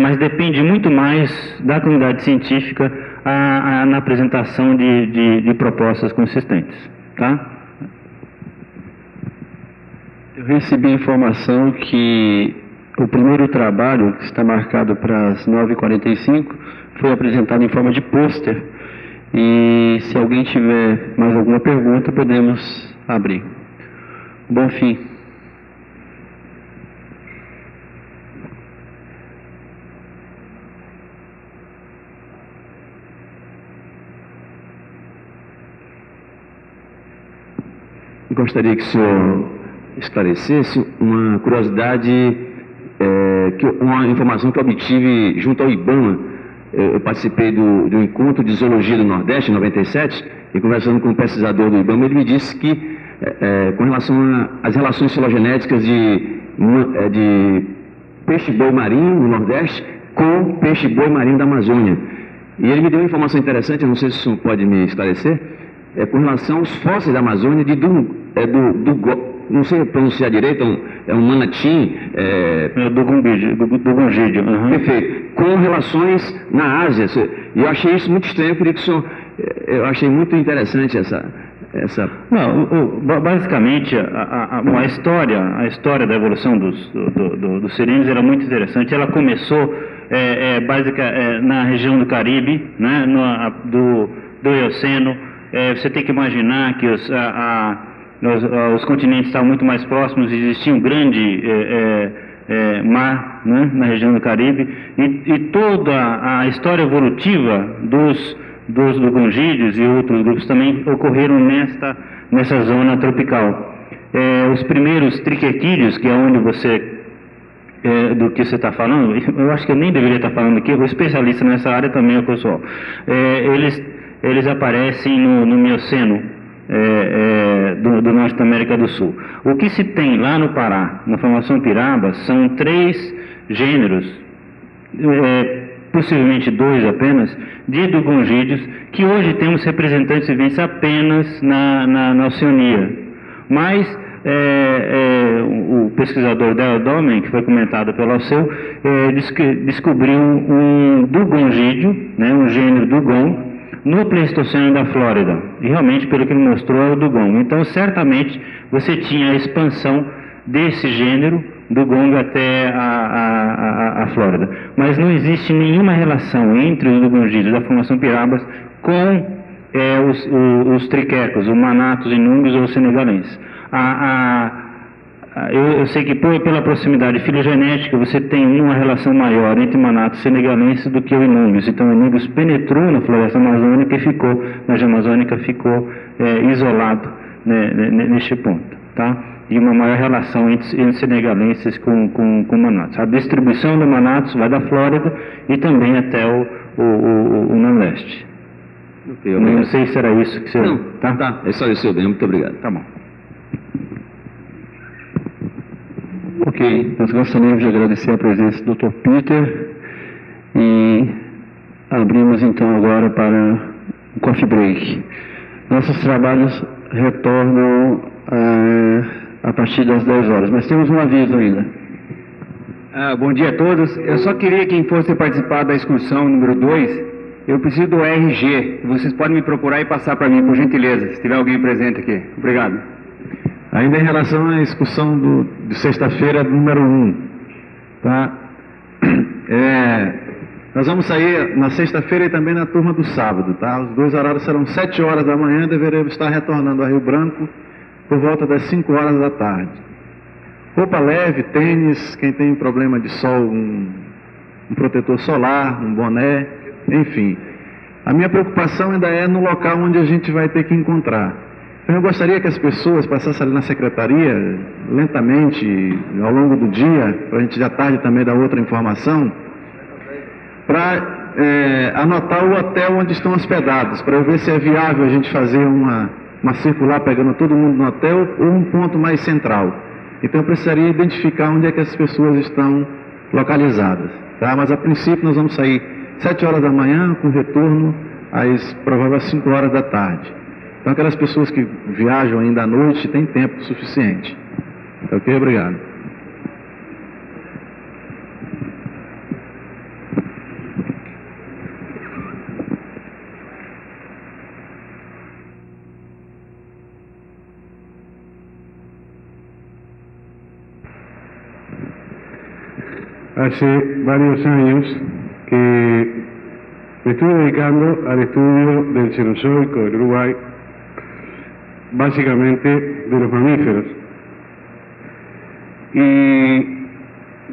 mas depende muito mais da comunidade científica na apresentação de propostas consistentes, tá? Eu recebi a informação que o primeiro trabalho, que está marcado para as 9h45, foi apresentado em forma de pôster. E se alguém tiver mais alguma pergunta, podemos abrir. Bom fim. Gostaria que o senhor esclarecesse uma curiosidade, uma informação que eu obtive junto ao IBAMA. Eu participei do encontro de zoologia do Nordeste, em 97, e conversando com o pesquisador do IBAMA, ele me disse que, com relação às relações filogenéticas de peixe-boi marinho no Nordeste com peixe-boi marinho da Amazônia. E ele me deu uma informação interessante, eu não sei se o senhor pode me esclarecer, com relação aos fósseis da Amazônia não sei pronunciar direito, é um manatim... do Gongídeo. Uhum. Perfeito. Com relações na Ásia. E eu achei isso muito estranho, por isso eu achei muito interessante essa... Não, basicamente, a história da evolução dos sirinos era muito interessante. Ela começou na região do Caribe, né, do Eoceno. Você tem que imaginar que os continentes estavam muito mais próximos, existia um grande mar, né, na região do Caribe, e toda a história evolutiva dos Gongídeos e outros grupos também ocorreram nessa zona tropical. Os primeiros triquetídeos, que é onde do que você está falando, eu acho que eu nem deveria estar falando aqui, o especialista nessa área também é o pessoal. Eles aparecem no Mioceno, do norte da América do Sul. O que se tem lá no Pará, na formação Piraba, são 3 gêneros, possivelmente 2 apenas, de dugongídeos, que hoje temos representantes viventes apenas na Oceania. Mas o pesquisador Del Domen, que foi comentado pelo Alceu, descobriu um dugongídeo, né, um gênero dugong, no Pleistoceno da Flórida, e realmente, pelo que ele mostrou, é o dugong. Então, certamente, você tinha a expansão desse gênero, dugong, até a Flórida. Mas não existe nenhuma relação entre os dugongídeos da formação Pirabas com os triquecos, o Manatus inungus ou senegalenses. Eu sei que pela proximidade filogenética você tem uma relação maior entre Manatus senegalenses do que o inungus. Então o inungus penetrou na floresta amazônica e ficou, na região amazônica, ficou isolado, né, neste ponto, tá? E uma maior relação entre senegalenses com Manatus. A distribuição do Manatus vai da Flórida e também até o Nordeste. Okay, não sei se era isso que você... Não, tá. É só isso mesmo, muito obrigado. Tá bom. Ok, nós gostaríamos de agradecer a presença do Dr. Peter e abrimos então agora para o coffee break. Nossos trabalhos retornam a partir das 10 horas, mas temos um aviso ainda. Bom dia a todos. Eu só queria que quem fosse participar da excursão número 2, eu preciso do RG. Vocês podem me procurar e passar para mim, por gentileza, se tiver alguém presente aqui. Obrigado. Ainda em relação à excursão de sexta-feira, número 1, tá? Nós vamos sair na sexta-feira e também na turma do sábado, tá? Os 2 horários serão 7 horas da manhã, deveremos estar retornando a Rio Branco por volta das 5 horas da tarde. Roupa leve, tênis, quem tem problema de sol, um protetor solar, um boné, enfim. A minha preocupação ainda é no local onde a gente vai ter que encontrar. Então eu gostaria que as pessoas passassem ali na secretaria, lentamente, ao longo do dia, para a gente à tarde também dar outra informação, para anotar o hotel onde estão hospedados, para eu ver se é viável a gente fazer uma circular pegando todo mundo no hotel ou um ponto mais central. Então eu precisaria identificar onde é que as pessoas estão localizadas, tá? Mas a princípio nós vamos sair 7 horas da manhã, com retorno às prováveis 5 horas da tarde. Então aquelas pessoas que viajam ainda à noite têm tempo suficiente. Ok? Obrigado. Hace varios años que me estoy dedicando al estudio del Cenozoico del Uruguay, básicamente de los mamíferos. Y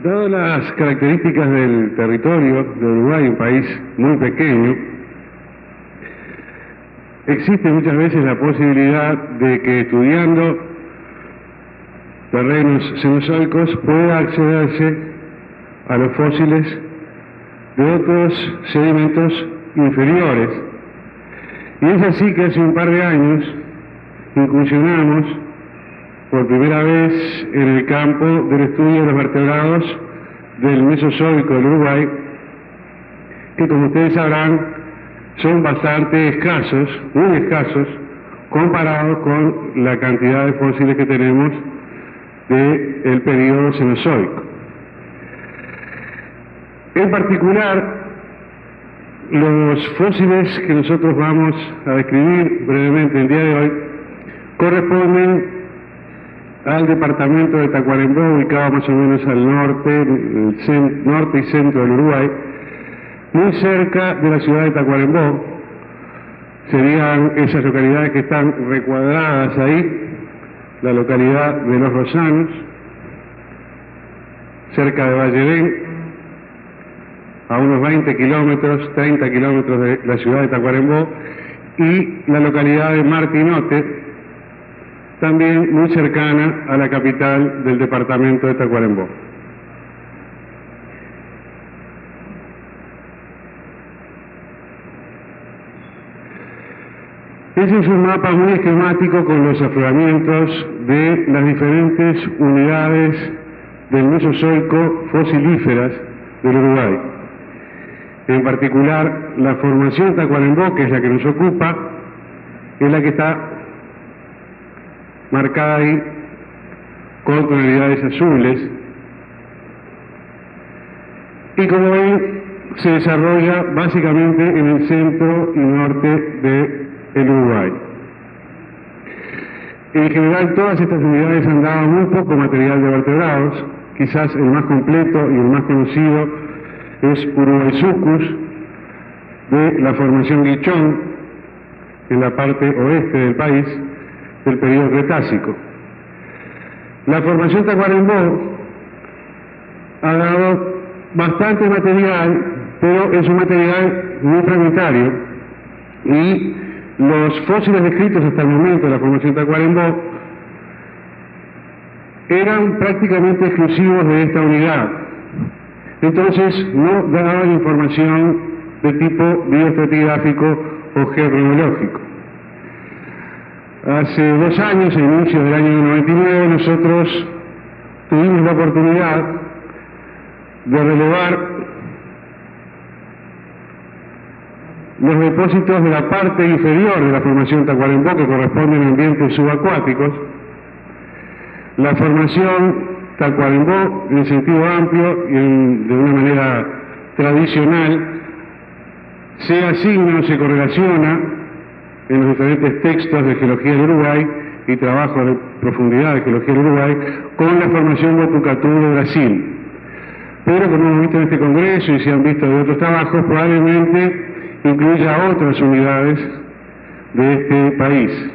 dadas las características del territorio de Uruguay, un país muy pequeño, existe muchas veces la posibilidad de que estudiando terrenos cenozoicos pueda accederse a los fósiles de otros sedimentos inferiores. Y es así que hace un par de años incursionamos por primera vez en el campo del estudio de los vertebrados del Mesozoico del Uruguay, que como ustedes sabrán son bastante escasos, muy escasos, comparados con la cantidad de fósiles que tenemos del periodo Cenozoico. En particular, los fósiles que nosotros vamos a describir brevemente el día de hoy corresponden al departamento de Tacuarembó, ubicado más o menos al norte y centro del Uruguay, muy cerca de la ciudad de Tacuarembó. Serían esas localidades que están recuadradas ahí, la localidad de Los Rosanos, cerca de Valledén, a unos 20 kilómetros, 30 kilómetros de la ciudad de Tacuarembó, y la localidad de Martinote, también muy cercana a la capital del departamento de Tacuarembó. Ese es un mapa muy esquemático con los afloramientos de las diferentes unidades del Mesozoico fosilíferas del Uruguay. En particular, la formación Tacuarembó, que es la que nos ocupa, es la que está marcada ahí con tonalidades azules. Y como ven, se desarrolla básicamente en el centro y norte del Uruguay. En general, todas estas unidades han dado muy poco material de vertebrados. Quizás el más completo y el más conocido es Uruguaysucus, de la formación Guichón, en la parte oeste del país, del periodo Cretácico. La formación Tacuarembó ha dado bastante material, pero es un material muy fragmentario, y los fósiles descritos hasta el momento de la formación Tacuarembó eran prácticamente exclusivos de esta unidad. Entonces no daban información de tipo bioestratigráfico o geocronológico. Hace 2 años, a inicios del año 99, nosotros tuvimos la oportunidad de relevar los depósitos de la parte inferior de la formación Tacuarembó, que corresponden a ambientes subacuáticos. La formación Tacuarembó, en sentido amplio y de una manera tradicional, se asigna o se correlaciona en los diferentes textos de geología del Uruguay y trabajo de profundidad de geología del Uruguay con la formación Botucatu de Brasil. Pero como hemos visto en este congreso y se han visto de otros trabajos, probablemente incluya otras unidades de este país.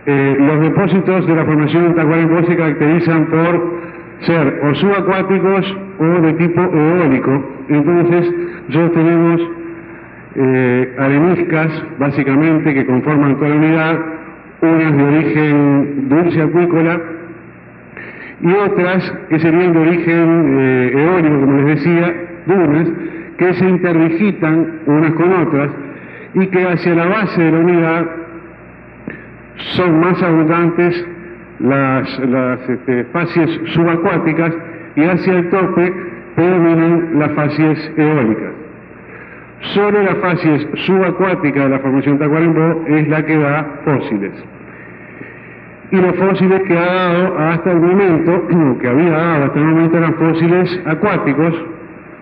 Los depósitos de la formación Tacuarembó se caracterizan por ser o subacuáticos o de tipo eólico. Entonces, nosotros tenemos areniscas, básicamente, que conforman toda la unidad, unas de origen dulce acuícola y otras que serían de origen eólico, como les decía, dunas, que se interdigitan unas con otras y que hacia la base de la unidad son más abundantes las facies subacuáticas y hacia el tope predominan las facies eólicas. Solo la facies subacuática de la formación Tacuarembó es la que da fósiles. Y los fósiles que ha dado hasta el momento, que había dado hasta el momento, eran fósiles acuáticos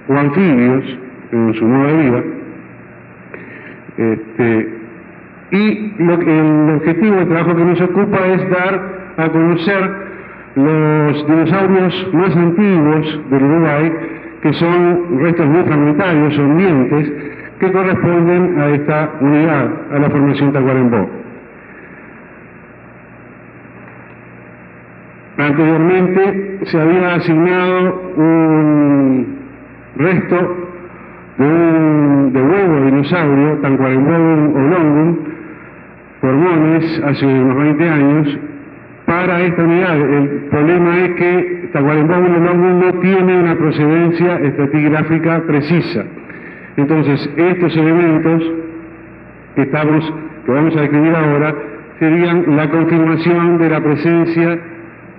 o anfibios en su modo de vida. Y el objetivo del trabajo que nos ocupa es dar a conocer los dinosaurios más antiguos del Uruguay, que son restos muy fragmentarios, son dientes, que corresponden a esta unidad, a la formación Tacuarembó. Anteriormente se había asignado un resto de huevo de dinosaurio, Tacuarembó oblongum, por Mones, hace unos 20 años, para esta unidad. El problema es que Tacuarembó oblongum no tiene una procedencia estratigráfica precisa. Entonces, estos elementos que vamos a describir ahora serían la confirmación de la presencia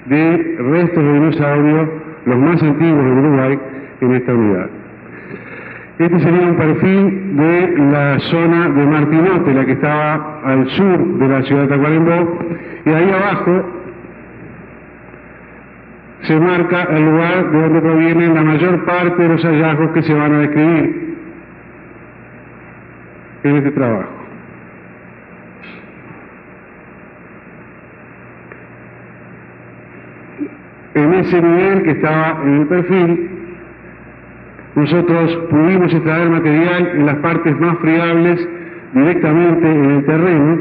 de restos de dinosaurios, los más antiguos del Uruguay, en esta unidad. Este sería un perfil de la zona de Martinote, la que estaba al sur de la ciudad de Tacuarembó, y ahí abajo se marca el lugar de donde provienen la mayor parte de los hallazgos que se van a describir en este trabajo. En ese nivel que estaba en el perfil, nosotros pudimos extraer material en las partes más friables directamente en el terreno,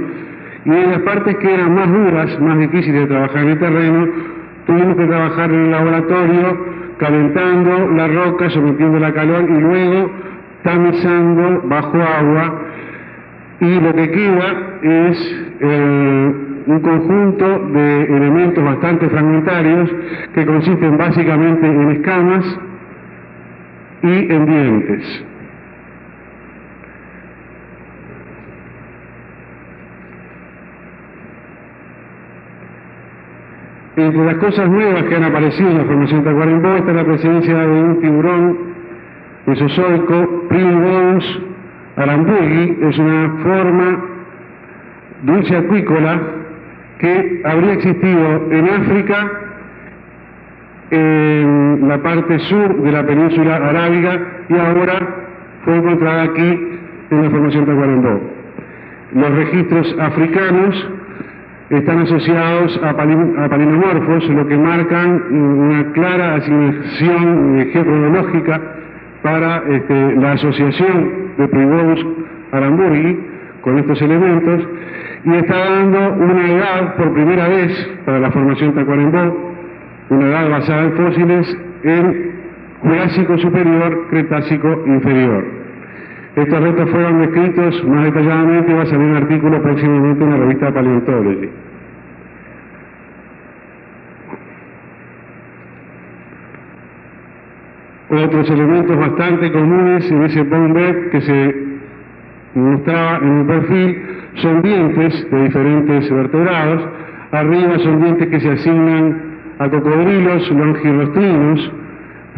y en las partes que eran más duras, más difíciles de trabajar en el terreno, tuvimos que trabajar en el laboratorio, calentando la roca, sometiéndola a calor y luego tamizando bajo agua, y lo que queda es un conjunto de elementos bastante fragmentarios que consisten básicamente en escamas y en dientes. Entre las cosas nuevas que han aparecido en la formación Tacuarembó está la presencia de un tiburón mesozoico, Primibodus aramburi. Es una forma dulce acuícola que habría existido en África, en la parte sur de la península arábiga, y ahora fue encontrada aquí en la formación Tacuarembó. Los registros africanos están asociados a palinomorfos, lo que marcan una clara asignación geocronológica para la asociación de Primibodus aramburi con estos elementos, y está dando una edad por primera vez para la formación Tacuarembó, una edad basada en fósiles en Jurásico superior, Cretácico inferior. Estos restos fueron descritos más detalladamente y va a salir un artículo próximamente en la revista Paleontology. Otros elementos bastante comunes en ese bone bed que se mostraba en el perfil son dientes de diferentes vertebrados. Arriba son dientes que se asignan a cocodrilos longirostrinos.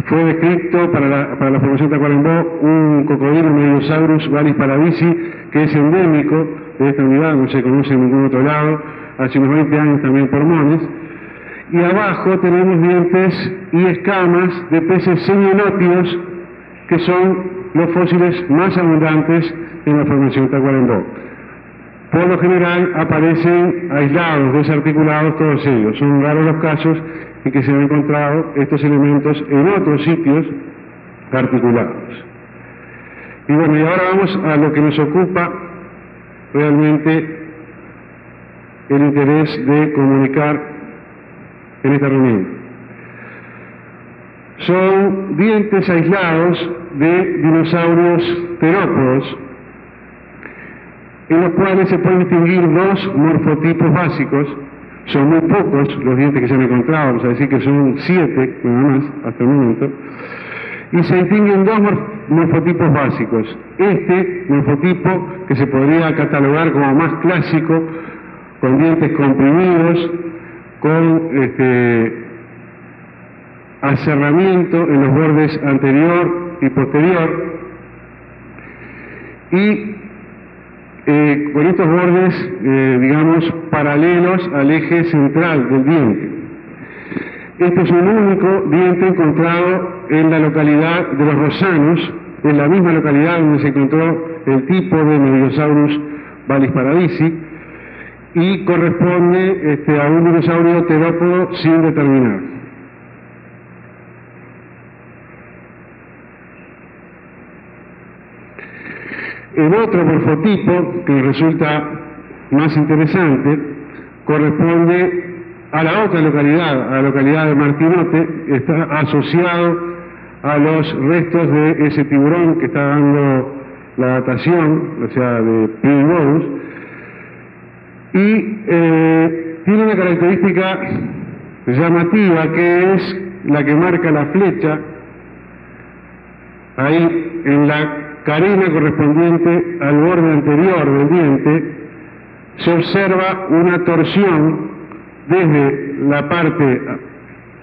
Fue descrito para la formación Tacuarembó un cocodrilo Mediosaurus valis paradisi, que es endémico de esta unidad, no se conoce en ningún otro lado, hace unos 20 años también por Moniz. Y abajo tenemos dientes y escamas de peces semienótidos, que son los fósiles más abundantes en la formación Tacuarembó. Por lo general aparecen aislados, desarticulados todos ellos. Son raros los casos en que se han encontrado estos elementos en otros sitios articulados. Y bueno, y ahora vamos a lo que nos ocupa realmente el interés de comunicar en esta reunión. Son dientes aislados de dinosaurios terópodos, en los cuales se pueden distinguir dos morfotipos básicos. Son muy pocos los dientes que se han encontrado, vamos a decir que son 7 nada más hasta el momento, y se distinguen dos morfotipos básicos. Este morfotipo, que se podría catalogar como más clásico, con dientes comprimidos, con aserramiento en los bordes anterior y posterior, y con estos bordes, digamos, paralelos al eje central del diente. Este es un único diente encontrado en la localidad de los Rosanos, en la misma localidad donde se encontró el tipo de Mediosaurus valis paradisi, y corresponde a un dinosaurio terópodo sin determinar. El otro morfotipo, que resulta más interesante, corresponde a la otra localidad, a la localidad de Martinote. Está asociado a los restos de ese tiburón que está dando la datación, o sea, de Primibodus, y tiene una característica llamativa, que es la que marca la flecha ahí en la carena correspondiente al borde anterior del diente. Se observa una torsión desde la parte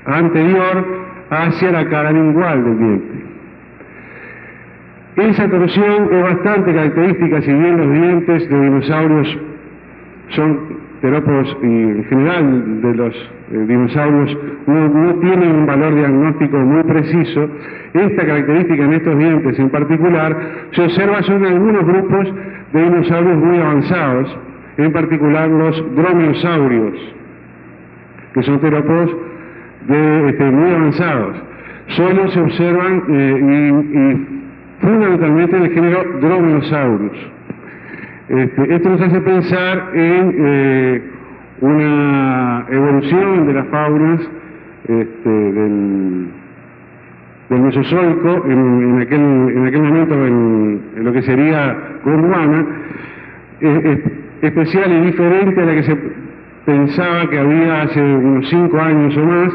anterior hacia la cara lingual del diente. Esa torsión es bastante característica, si bien los dientes de dinosaurios son terópodos y en general de los dinosaurios no tienen un valor diagnóstico muy preciso. Esta característica en estos dientes en particular se observa sobre algunos grupos de dinosaurios muy avanzados, en particular los dromeosaurios, que son terópodos muy avanzados. Solo se observan y fundamentalmente en el género Dromeosaurus. Esto nos hace pensar en una evolución de las faunas del Mesozoico, en aquel momento en lo que sería Gondwana, especial y diferente a la que se pensaba que había hace unos 5 años o más.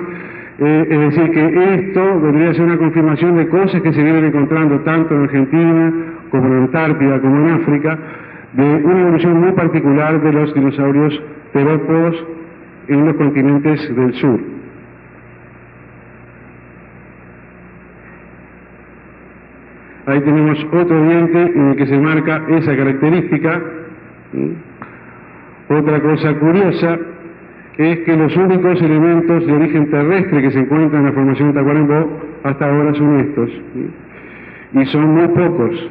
Es decir, que esto vendría a ser una confirmación de cosas que se vienen encontrando tanto en Argentina como en Antártida como en África, de una evolución muy particular de los dinosaurios terópodos en los continentes del sur. Ahí tenemos otro diente en el que se marca esa característica. Otra cosa curiosa es que los únicos elementos de origen terrestre que se encuentran en la formación de Tacuarembó hasta ahora son estos. Y son muy pocos,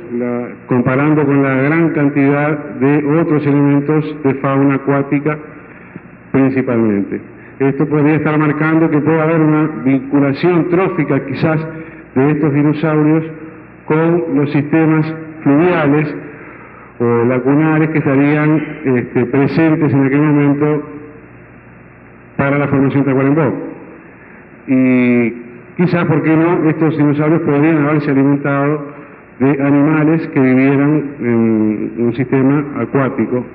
comparando con la gran cantidad de otros elementos de fauna acuática principalmente. Esto podría estar marcando que puede haber una vinculación trófica quizás de estos dinosaurios con los sistemas fluviales o lacunares que estarían presentes en aquel momento para la formación de Tacuarembó. Y quizás, ¿por qué no?, estos dinosaurios podrían haberse alimentado de animales que vivieran en un sistema acuático,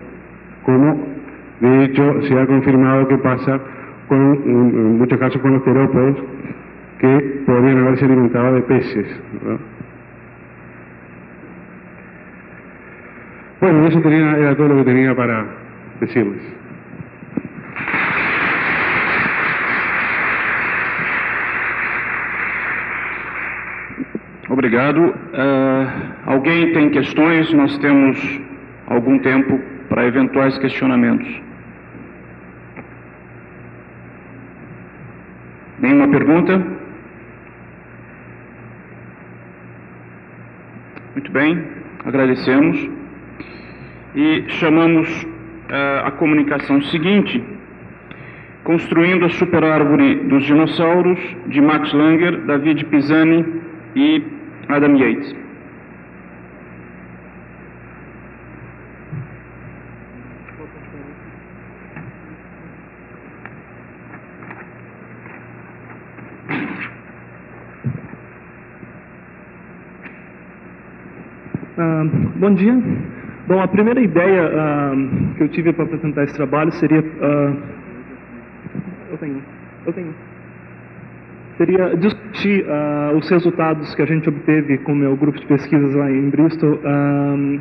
como de hecho se ha confirmado que pasa en muchos casos con los terópodos, que podrían haberse alimentado de peces, ¿verdad? Bueno, eso era todo lo que tenía para decirles. Obrigado. Alguém tem questões? Nós temos algum tempo para eventuais questionamentos. Nenhuma pergunta? Muito bem, agradecemos. E chamamos a comunicação seguinte: Construindo a Superárvore dos Dinossauros, de Max Langer, David Pisani e Adam Yates. Bom dia. Bom, a primeira ideia que eu tive para apresentar esse trabalho seria... Seria discutir os resultados que a gente obteve com o meu grupo de pesquisas lá em Bristol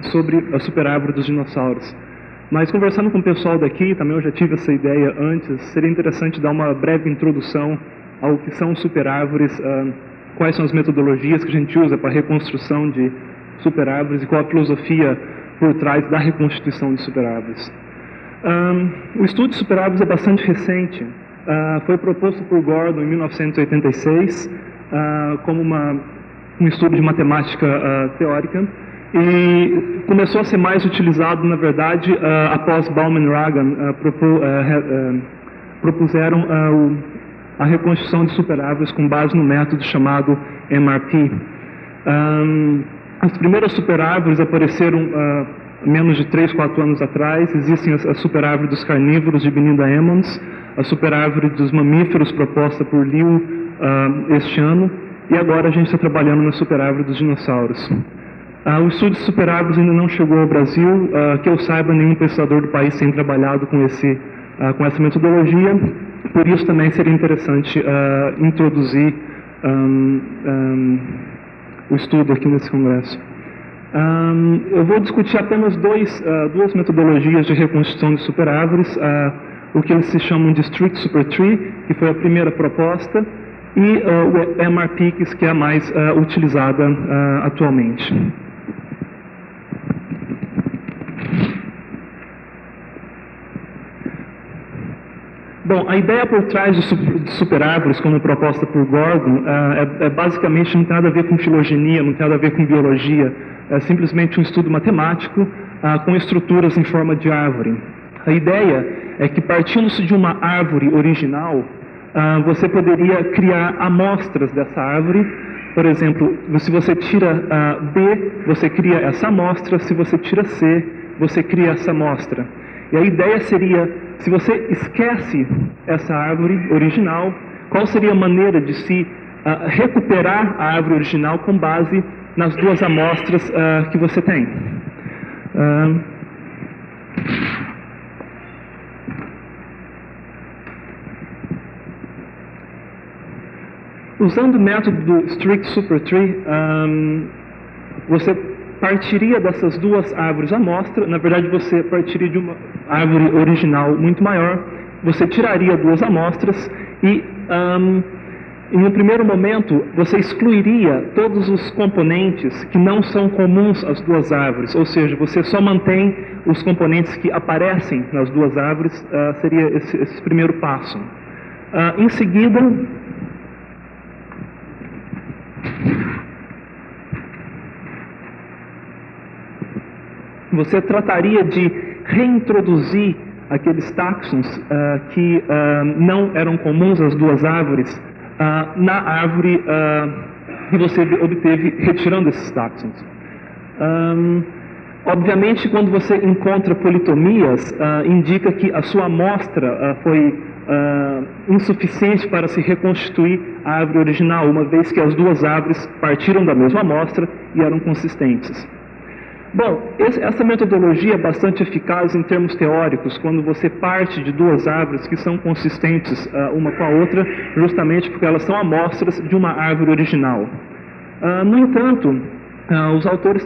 sobre a superárvore dos dinossauros. Mas conversando com o pessoal daqui, também eu já tive essa ideia antes, seria interessante dar uma breve introdução ao que são superárvores, quais são as metodologias que a gente usa para a reconstrução de superárvores e qual a filosofia por trás da reconstituição de superárvores. O estudo de superárvores é bastante recente. Foi proposto por Gordon em 1986 como um estudo de matemática teórica e começou a ser mais utilizado, na verdade, após Bauman e Ragan propuseram a reconstrução de superárvores com base no método chamado MRP. As primeiras superárvores apareceram menos de 3, 4 anos atrás. Existem a superárvore dos carnívoros de Belinda Emmons, a superárvore dos mamíferos proposta por Liu este ano, e agora a gente está trabalhando na superárvore dos dinossauros. O estudo de superárvores ainda não chegou ao Brasil, que eu saiba, nenhum pesquisador do país tem trabalhado com essa metodologia, por isso também seria interessante introduzir o estudo aqui nesse congresso. Eu vou discutir apenas duas metodologias de reconstrução de superárvores, o que eles se chamam de Strict Supertree, que foi a primeira proposta, e o MRP, que é a mais utilizada atualmente. Bom, a ideia por trás de superárvores, como proposta por Gordon, basicamente não tem nada a ver com filogenia, não tem nada a ver com biologia, é simplesmente um estudo matemático com estruturas em forma de árvore. A ideia é que, partindo-se de uma árvore original, você poderia criar amostras dessa árvore. Por exemplo, se você tira B, você cria essa amostra, se você tira C, você cria essa amostra. E a ideia seria, se você esquece essa árvore original, qual seria a maneira de se recuperar a árvore original com base nas duas amostras que você tem. Usando o método do Strict Supertree, você partiria dessas duas árvores amostra. Na verdade, você partiria de uma árvore original muito maior você tiraria duas amostras e, em um primeiro momento, você excluiria todos os componentes que não são comuns às duas árvores, ou seja, você só mantém os componentes que aparecem nas duas árvores, seria esse primeiro passo. Em seguida, você trataria de reintroduzir aqueles táxons que não eram comuns às duas árvores na árvore que você obteve retirando esses táxons. Obviamente, quando você encontra politomias, indica que a sua amostra foi insuficiente para se reconstituir a árvore original, uma vez que as duas árvores partiram da mesma amostra e eram consistentes. Bom, essa metodologia é bastante eficaz em termos teóricos, quando você parte de duas árvores que são consistentes uma com a outra, justamente porque elas são amostras de uma árvore original. No entanto, os autores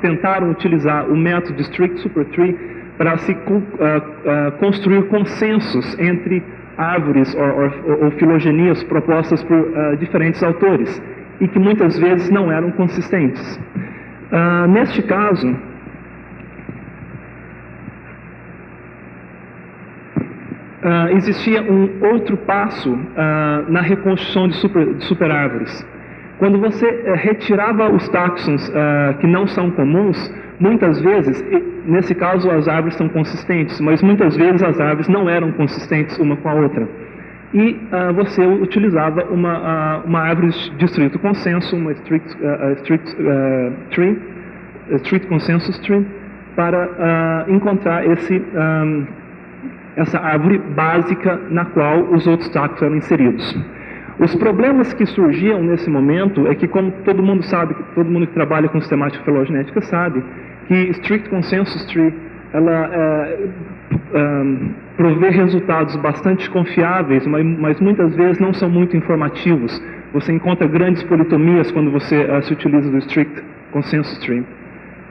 tentaram utilizar o método de Strict Supertree para se construir consensos entre árvores ou filogenias propostas por diferentes autores, e que muitas vezes não eram consistentes. Neste caso, existia um outro passo na reconstrução de superárvores. Quando você retirava os táxons que não são comuns, muitas vezes, nesse caso as árvores são consistentes, mas muitas vezes as árvores não eram consistentes uma com a outra. E você utilizava uma árvore de estrito consenso, uma strict consensus tree, para encontrar essa árvore básica na qual os outros táxons eram inseridos. Os problemas que surgiam nesse momento é que, como todo mundo sabe, todo mundo que trabalha com sistemática filogenética sabe, que strict consensus tree ela provê resultados bastante confiáveis, mas muitas vezes não são muito informativos. Você encontra grandes politomias quando você se utiliza do strict consensus tree.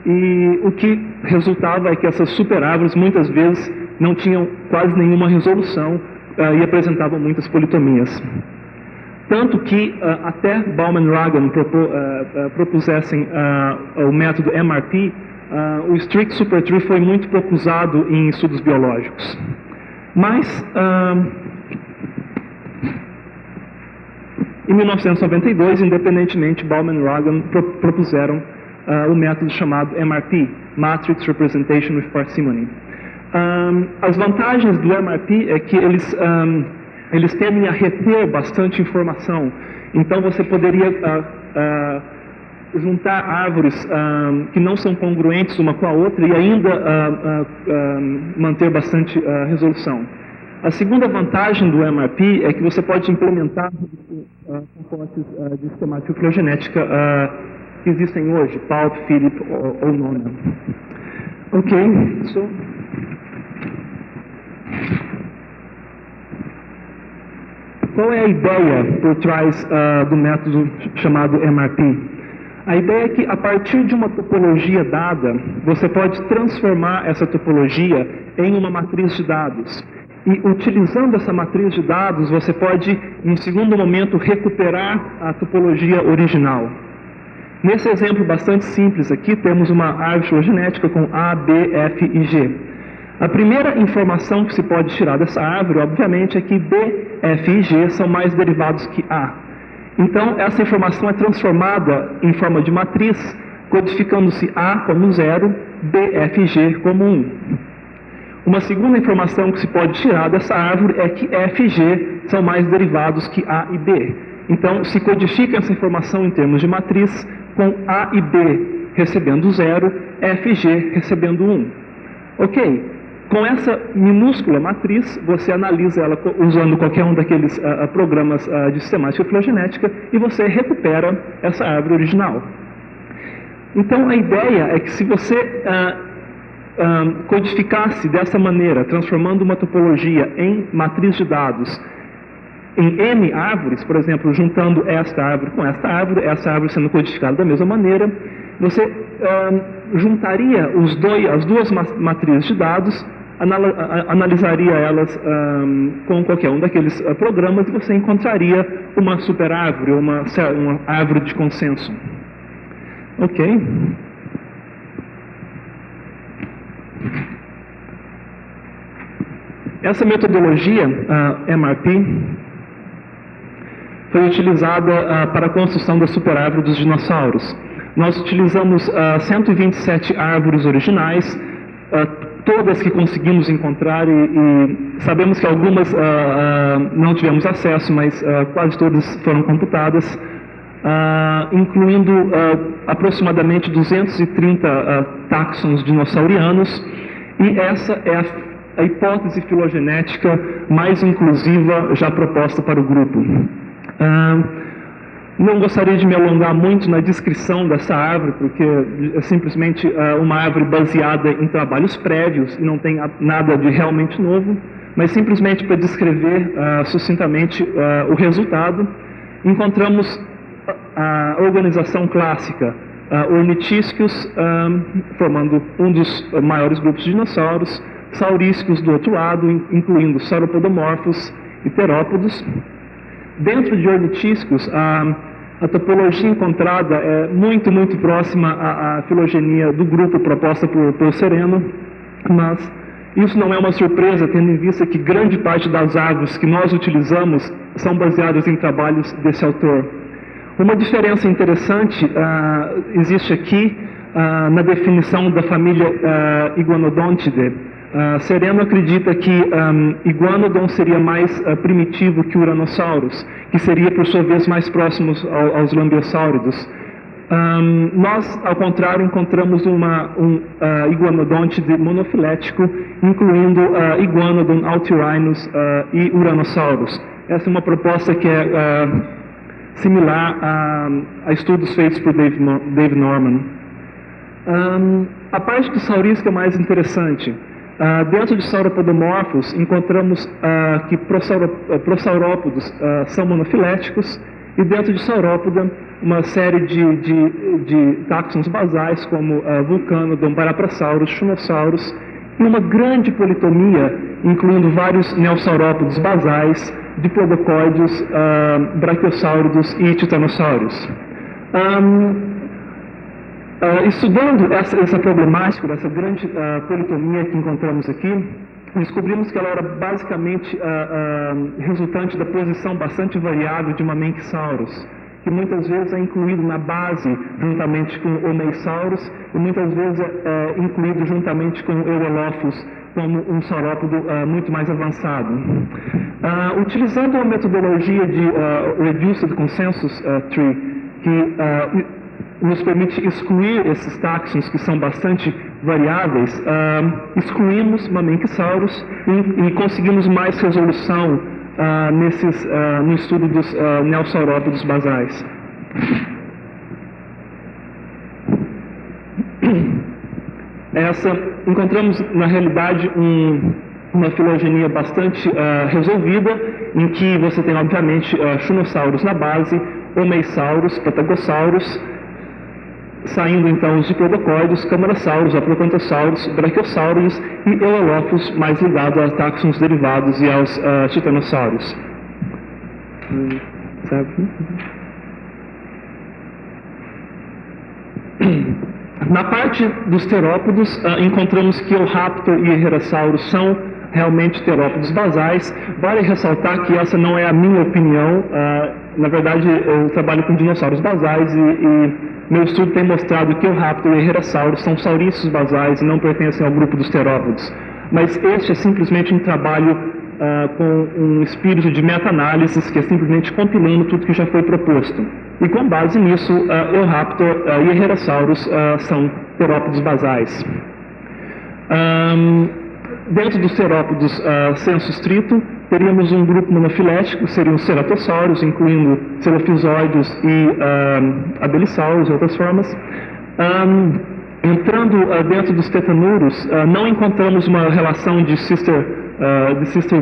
E o que resultava é que essas superárvores muitas vezes não tinham quase nenhuma resolução e apresentavam muitas politomias. Tanto que até Bauman e Ragan propusessem o método MRP, o Strict Supertree foi muito pouco usado em estudos biológicos. Mas, em 1992, independentemente, Bauman e Ragan propuseram o método chamado MRP, Matrix Representation with Parsimony. As vantagens do MRP é que eles tendem a reter bastante informação. Então você poderia juntar árvores que não são congruentes uma com a outra e ainda manter bastante resolução. A segunda vantagem do MRP é que você pode implementar compostos de sistemática filogenética que existem hoje, Paulp, Philip ou Nona. Ok, qual é a ideia por trás do método chamado MRP? A ideia é que, a partir de uma topologia dada, você pode transformar essa topologia em uma matriz de dados. E, utilizando essa matriz de dados, você pode, em segundo momento, recuperar a topologia original. Nesse exemplo bastante simples aqui, temos uma árvore filogenética com A, B, F e G. A primeira informação que se pode tirar dessa árvore, obviamente, é que B, F e G são mais derivados que A. Então, essa informação é transformada em forma de matriz, codificando-se A como 0, B, F e G como 1. Uma segunda informação que se pode tirar dessa árvore é que F e G são mais derivados que A e B. Então, se codifica essa informação em termos de matriz, com A e B recebendo 0, F e G recebendo 1. Ok, com essa minúscula matriz, você analisa ela usando qualquer um daqueles programas de sistemática filogenética e você recupera essa árvore original. Então, a ideia é que se você codificasse dessa maneira, transformando uma topologia em matriz de dados, em N árvores, por exemplo, juntando esta árvore com esta árvore, essa árvore sendo codificada da mesma maneira, você juntaria as duas matrizes de dados analisaria elas com qualquer um daqueles programas e você encontraria uma superárvore, uma árvore de consenso. Ok? Essa metodologia, MRP, foi utilizada para a construção da superárvore dos dinossauros. Nós utilizamos 127 árvores originais, todas que conseguimos encontrar e sabemos que algumas não tivemos acesso, mas quase todas foram computadas, incluindo aproximadamente 230 táxons dinossaurianos, e essa é a hipótese filogenética mais inclusiva já proposta para o grupo. Não gostaria de me alongar muito na descrição dessa árvore, porque é simplesmente uma árvore baseada em trabalhos prévios e não tem nada de realmente novo, mas simplesmente para descrever sucintamente o resultado, encontramos a organização clássica, Ornitischius formando um dos maiores grupos de dinossauros, Saurísticos do outro lado, incluindo Sauropodomorphos e Terópodos. Dentro de Ornitischius, a topologia encontrada é muito próxima à filogenia do grupo proposta por Sereno, mas isso não é uma surpresa, tendo em vista que grande parte das árvores que nós utilizamos são baseadas em trabalhos desse autor. Uma diferença interessante existe aqui na definição da família Iguanodontidae. Sereno acredita que Iguanodon seria mais primitivo que Uranosaurus, que seria por sua vez mais próximos aos Lambeosáuridos. Nós, ao contrário, encontramos um Iguanodontidae monofilético, incluindo Iguanodon, Altirrhinus e Uranosaurus. Essa é uma proposta que é similar a estudos feitos por Dave Norman. A parte do saurístico é mais interessante. Dentro de Sauropodomorphos, encontramos que prosaurópodos são monofiléticos, e dentro de Saurópoda, uma série de táxons basais, como Vulcanodon, Paraprasaurus, Chunosaurus, e uma grande politomia, incluindo vários neosaurópodos basais, diplodocóides, brachiosáuridos e titanossauros. Estudando essa problemática, dessa grande politomia que encontramos aqui, descobrimos que ela era basicamente resultante da posição bastante variável de Mamenchisaurus, que muitas vezes é incluído na base juntamente com o Homesaurus e muitas vezes é incluído juntamente com o Euolophus como um saurópodo muito mais avançado. Utilizando a metodologia de Reduced Consensus Tree, que nos permite excluir esses táxons que são bastante variáveis, excluímos Mamenchisaurus e conseguimos mais resolução no estudo dos neosaurópodos basais. Encontramos, na realidade, uma filogenia bastante resolvida, em que você tem, obviamente, Chunosaurus na base, Homesaurus, Patagosaurus, saindo então os diplodocóides, Camarasaurus, Aplocanthosaurus, Brachiosaurus e Euolophus, mais ligado a táxons derivados e aos titanossauros. Na parte dos terópodos, encontramos que o Raptor e o Herrerasaurus são realmente terópodos basais. Vale ressaltar que essa não é a minha opinião. Na verdade, eu trabalho com dinossauros basais e meu estudo tem mostrado que o Raptor e o Herrerasaurus são sauríceos basais e não pertencem ao grupo dos terópodos. Mas este é simplesmente um trabalho com um espírito de meta-análises, que é simplesmente compilando tudo que já foi proposto. E com base nisso, o Raptor e o Herrerasaurus são terópodos basais. Dentro dos terópodos sensu estrito, teríamos um grupo monofilético, seriam os ceratossauros, incluindo celofisóides e abelissauros e outras formas. Entrando dentro dos tetanuros, não encontramos uma relação de sister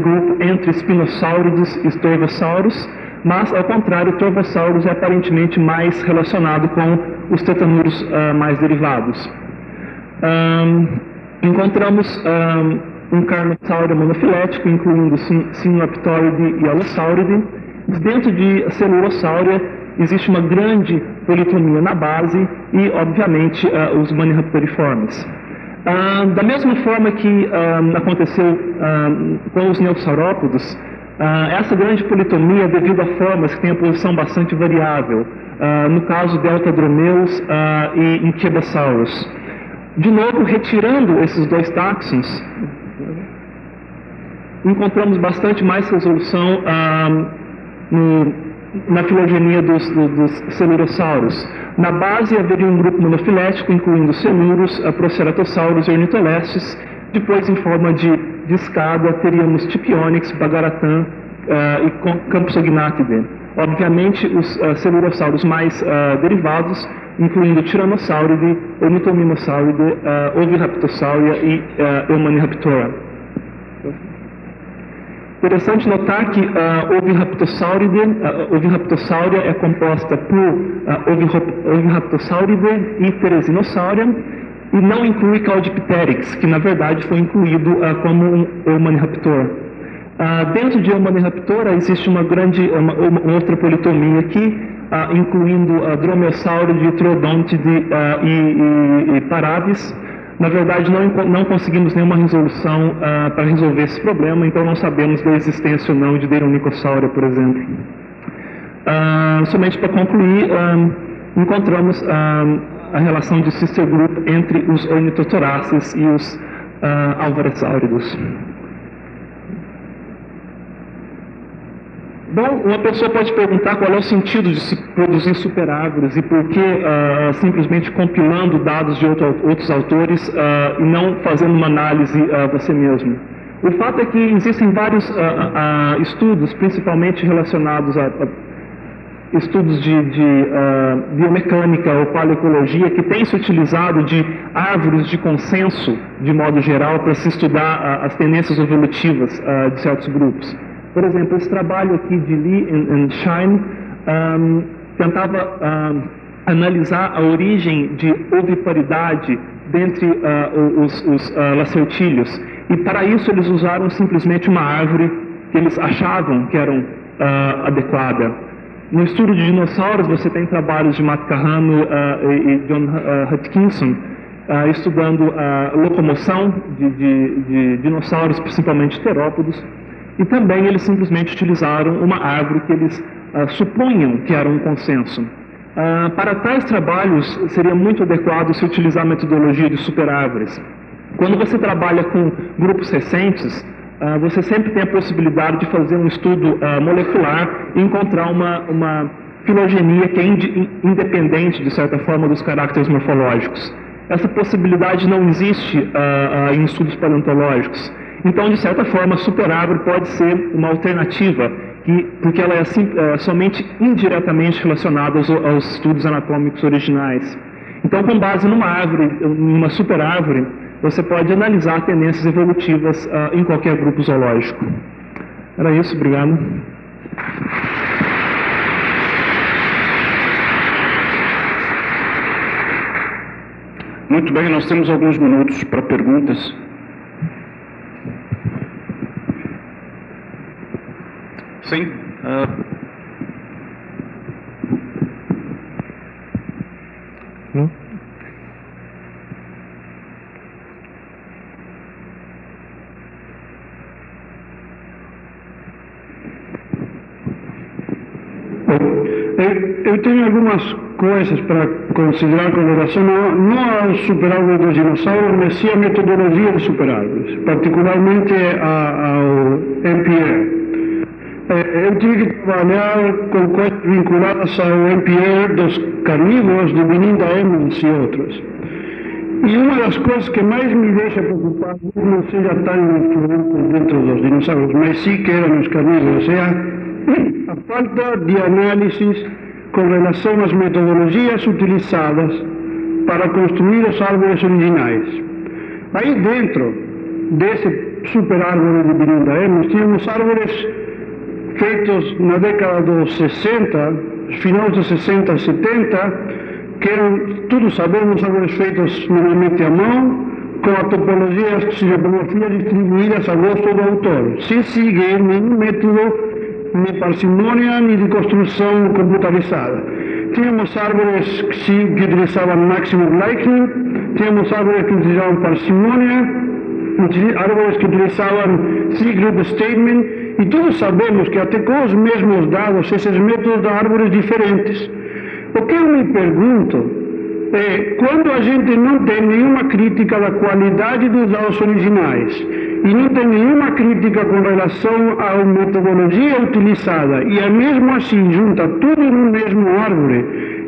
group entre espinosáuridos e torvossauros, mas, ao contrário, o torvossauros é aparentemente mais relacionado com os tetanuros mais derivados. Encontramos um carnossauro monofilético, incluindo Sinoraptoridae e Allosauridae. Dentro de Celurosauria existe uma grande politomia na base e, obviamente, os Maniraptoriformes. Da mesma forma que aconteceu com os neosaurópodos, essa grande politomia é devido a formas que têm a posição bastante variável, no caso Deltadromeus e Inquiabasaurus. De novo, retirando esses dois táxons, encontramos bastante mais resolução na filogenia dos celurossauros. Na base haveria um grupo monofilético, incluindo celuros, proceratossauros e ornitolestes. Depois, em forma de escada, teríamos Typionix, Bagaratã e Compsognathidae. Obviamente, os celurossauros mais derivados, incluindo Tyrannosauridae, Ornitomimosauridae, Oviraptorsauria e Eumaniraptora. Interessante notar que a Oviraptorsauria é composta por Oviraptorsauridae e Teresinossauria e não inclui Caudipteryx, que na verdade foi incluído como um Eumaniraptor. Dentro de Eumaniraptora existe uma outra politomia aqui, incluindo Dromaeosauridae, Troodontidae e Paravis. Na verdade, não conseguimos nenhuma resolução para resolver esse problema, então não sabemos da existência ou não de Deinonychosauria, por exemplo. Somente para concluir, encontramos a relação de sister group entre os Ornithotoraces e os Alvarezsáuridos. Bom, uma pessoa pode perguntar qual é o sentido de se produzir superárvores e por que simplesmente compilando dados de outros autores e não fazendo uma análise você mesmo. O fato é que existem vários estudos, principalmente relacionados a estudos de biomecânica ou paleoecologia, que têm se utilizado de árvores de consenso, de modo geral, para se estudar as tendências evolutivas de certos grupos. Por exemplo, esse trabalho aqui de Lee e Shine tentava analisar a origem de oviparidade dentre os lacertílios. E para isso eles usaram simplesmente uma árvore que eles achavam que era adequada. No estudo de dinossauros, você tem trabalhos de Matt Carrano e John Hutchinson estudando a locomoção de dinossauros, principalmente terópodos. E também eles simplesmente utilizaram uma árvore que eles supunham que era um consenso. Para tais trabalhos, seria muito adequado se utilizar a metodologia de superárvores. Quando você trabalha com grupos recentes, você sempre tem a possibilidade de fazer um estudo molecular e encontrar uma filogenia que é independente, de certa forma, dos caracteres morfológicos. Essa possibilidade não existe em estudos paleontológicos. Então, de certa forma, a superárvore pode ser uma alternativa, porque ela é somente indiretamente relacionada aos estudos anatômicos originais. Então, com base numa árvore, numa superárvore, você pode analisar tendências evolutivas em qualquer grupo zoológico. Era isso, obrigado. Muito bem, nós temos alguns minutos para perguntas. Sim. Eu tenho algumas coisas para considerar com relação não aos superárvores dos dinossauros, mas sim à metodologia dos superárvores, particularmente ao NPR. Eu tive que trabalhar com coisas vinculadas ao NPR dos carnívoros, de Meninda emmons e outros. E uma das coisas que mais me deixa preocupado, não seja tão influente dentro dos dinossauros, mas sim que eram os carnívoros, é a falta de análises com relação às metodologias utilizadas para construir as árvores originais. Aí dentro desse superárvore de Meninda emmons, tínhamos árvores feitos na década dos 60, final dos 60 e 70, que eram, todos sabemos, árvores feitos normalmente à mão, com a topologia distribuídas a gosto do autor, sem seguir nenhum método de parcimônia nem de construção computarizada. Tínhamos árvores que utilizavam maximum likelihood, tínhamos árvores que utilizavam parcimônia, árvores que utilizavam C-group statement, e todos sabemos que até com os mesmos dados, esses métodos dão árvores diferentes. O que eu me pergunto é, quando a gente não tem nenhuma crítica da qualidade dos dados originais e não tem nenhuma crítica com relação à metodologia utilizada e mesmo assim junta tudo no mesmo árvore,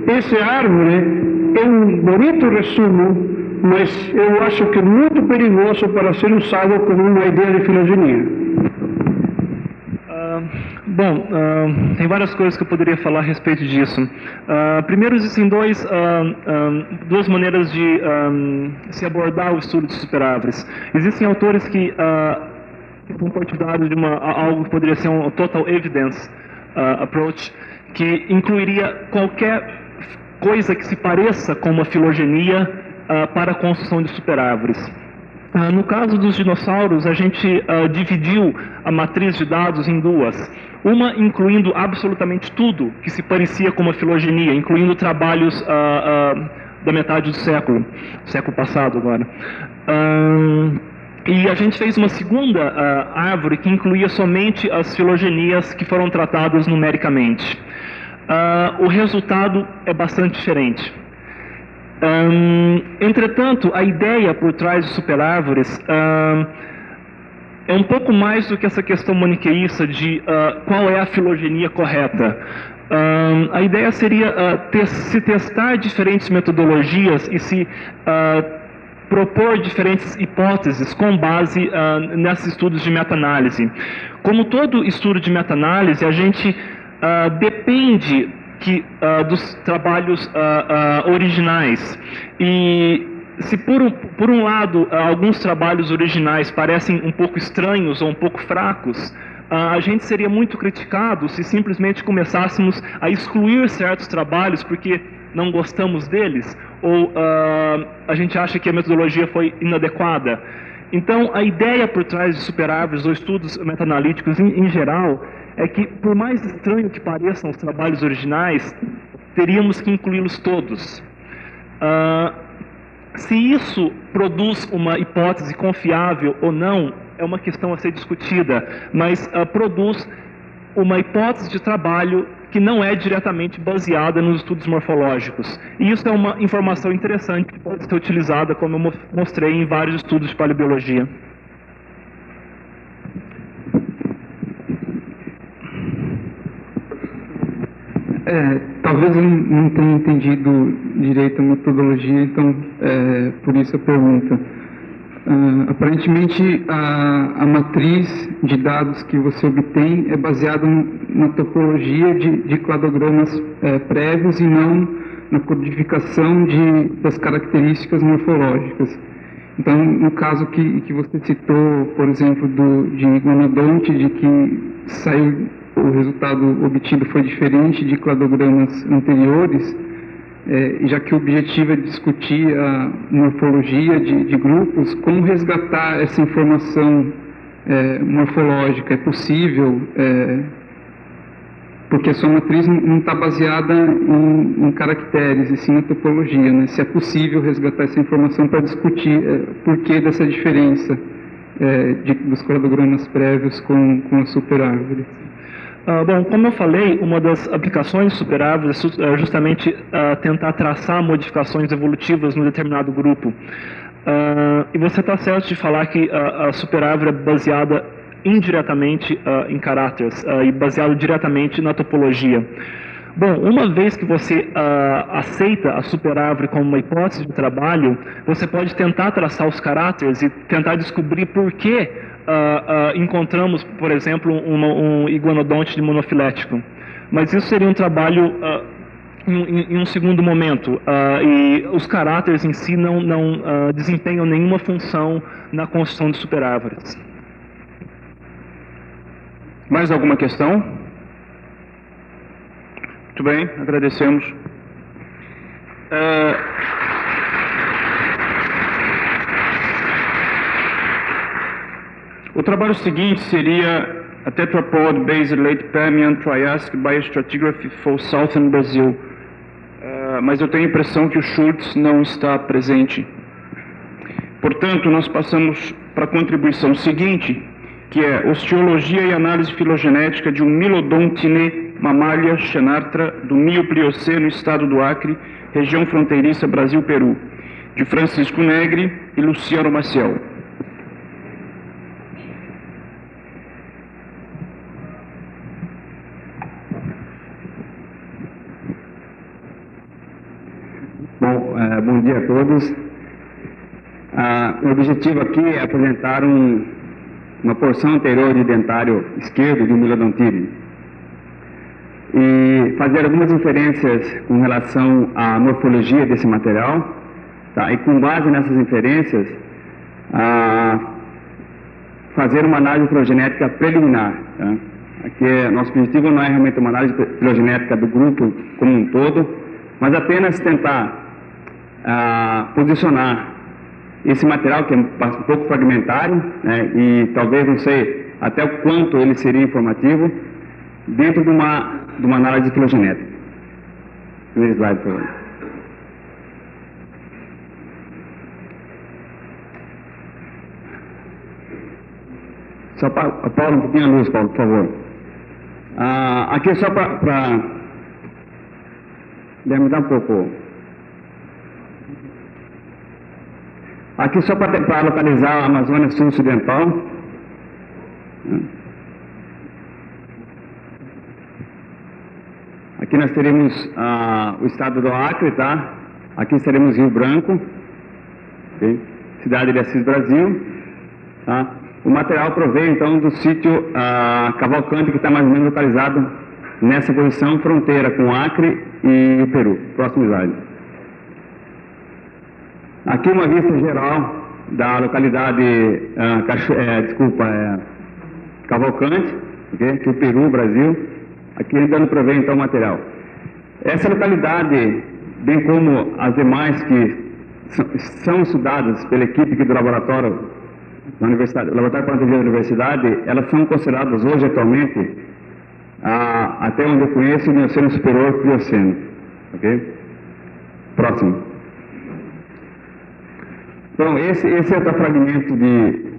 essa árvore é um bonito resumo, mas eu acho que é muito perigoso para ser usado como uma ideia de filogenia. Bom, tem várias coisas que eu poderia falar a respeito disso. Primeiro, existem duas maneiras de se abordar o estudo de superárvores. Existem autores que são partidários de algo que poderia ser um total evidence approach, que incluiria qualquer coisa que se pareça com uma filogenia para a construção de superárvores. No caso dos dinossauros, a gente dividiu a matriz de dados em duas. Uma incluindo absolutamente tudo que se parecia com uma filogenia, incluindo trabalhos da metade do século passado agora. E a gente fez uma segunda árvore que incluía somente as filogenias que foram tratadas numericamente. O resultado é bastante diferente. Entretanto, a ideia por trás de superárvores é um pouco mais do que essa questão maniqueísta de qual é a filogenia correta. A ideia seria se testar diferentes metodologias e se propor diferentes hipóteses com base nesses estudos de meta-análise. Como todo estudo de meta-análise, a gente depende dos trabalhos originais. E se por um lado alguns trabalhos originais parecem um pouco estranhos ou um pouco fracos, a gente seria muito criticado se simplesmente começássemos a excluir certos trabalhos porque não gostamos deles, ou a gente acha que a metodologia foi inadequada. Então, a ideia por trás de superárvores ou estudos meta-analíticos em geral é que, por mais estranho que pareçam os trabalhos originais, teríamos que incluí-los todos. Se isso produz uma hipótese confiável ou não, é uma questão a ser discutida, mas produz uma hipótese de trabalho que não é diretamente baseada nos estudos morfológicos. E isso é uma informação interessante que pode ser utilizada, como eu mostrei em vários estudos de paleobiologia. Talvez eu não tenha entendido direito a metodologia, então por isso a pergunta. Aparentemente a matriz de dados que você obtém é baseada na topologia de cladogramas prévios e não na codificação das características morfológicas. Então, no caso que você citou, por exemplo, de iguanodonte, de que o resultado obtido foi diferente de cladogramas anteriores, já que o objetivo é discutir a morfologia de grupos, como resgatar essa informação morfológica? É possível? Porque a sua matriz não está baseada em caracteres, e sim na topologia, né? Se é possível resgatar essa informação para discutir por que dessa diferença dos cladogramas prévios com a superárvore. Bom, como eu falei, uma das aplicações de superárvores é justamente tentar traçar modificações evolutivas num determinado grupo. E você está certo de falar que a superárvore é baseada indiretamente em caráteres e baseado diretamente na topologia. Bom, uma vez que você aceita a superárvore como uma hipótese de trabalho, você pode tentar traçar os caráteres e tentar descobrir por que encontramos, por exemplo, um iguanodonte de monofilético. Mas isso seria um trabalho em um segundo momento, e os caráteres em si não desempenham nenhuma função na construção de superárvores. Mais alguma questão? Muito bem, agradecemos. O trabalho seguinte seria a Tetrapod Based Late Permian Triassic Biostratigraphy for Southern Brazil. Mas eu tenho a impressão que o Schultz não está presente. Portanto, nós passamos para a contribuição seguinte, que é osteologia e análise filogenética de um Milodontine Mammalia Xenartra do Mio-Plioceno, estado do Acre, região fronteiriça Brasil-Peru, de Francisco Negri e Luciano Maciel. Bom dia a todos. O objetivo aqui é apresentar uma porção anterior de dentário esquerdo de um Milodontine e fazer algumas inferências com relação à morfologia desse material, tá? E com base nessas inferências fazer uma análise filogenética preliminar, tá? Aqui nosso objetivo não é realmente uma análise filogenética do grupo como um todo, mas apenas tentar posicionar esse material, que é um pouco fragmentário, né, e talvez não sei até o quanto ele seria informativo, dentro de uma análise filogenética. Primeiro slide, por favor. Só Paulo, um pouquinho a luz, Paulo, por favor. Aqui é só para... Deve me dar um pouco... Aqui só para localizar a Amazônia Sul-Ocidental. Aqui nós teremos o estado do Acre, tá? Aqui teremos Rio Branco, okay? Cidade de Assis, Brasil. Tá? O material provém então do sítio Cavalcante, que está mais ou menos localizado nessa posição, fronteira com o Acre e o Peru. Próximo slide. Aqui uma vista geral da localidade Cavalcante, okay? Que é o Peru, Brasil. Aqui dando para ver então o material. Essa localidade, bem como as demais que são estudadas pela equipe aqui do laboratório da Universidade, o Laboratório de Paleontologia da Universidade, elas são consideradas hoje atualmente, até onde eu conheço, o Mioceno superior Plioceno. Ok? Próximo. Então, esse é o fragmento de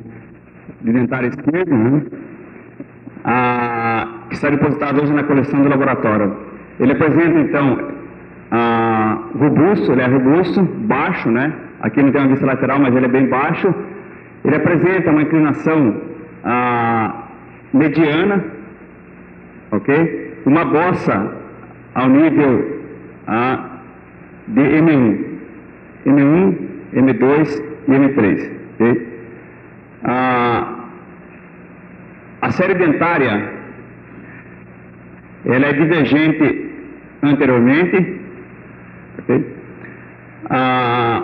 dentário esquerdo, né? Que está depositado hoje na coleção do laboratório. Ele apresenta, então, robusto, ele é robusto, baixo, né? Aqui não tem uma vista lateral, mas ele é bem baixo. Ele apresenta uma inclinação mediana, ok? Uma bossa ao nível de M1, M2 e M3. Okay? A série dentária ela é divergente anteriormente. Okay? A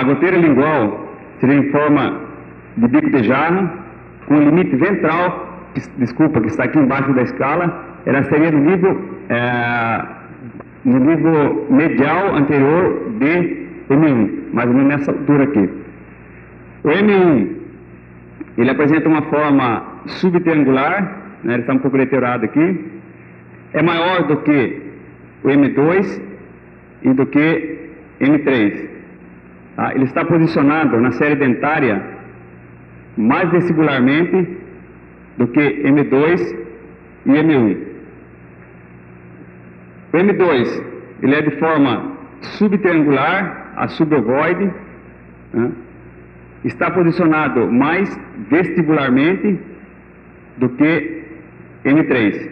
goteira lingual seria em forma de bico de jarra, com o limite ventral, que está aqui embaixo da escala, ela seria no nível medial anterior de M1, mais ou menos nessa altura aqui. O M1, ele apresenta uma forma subtriangular, né, ele está um pouco deteriorado aqui, é maior do que o M2 e do que M3. Tá? Ele está posicionado na série dentária mais vestibularmente do que M2 e M1. O M2, ele é de forma subtriangular a subovoide, né? Está posicionado mais vestibularmente do que M3.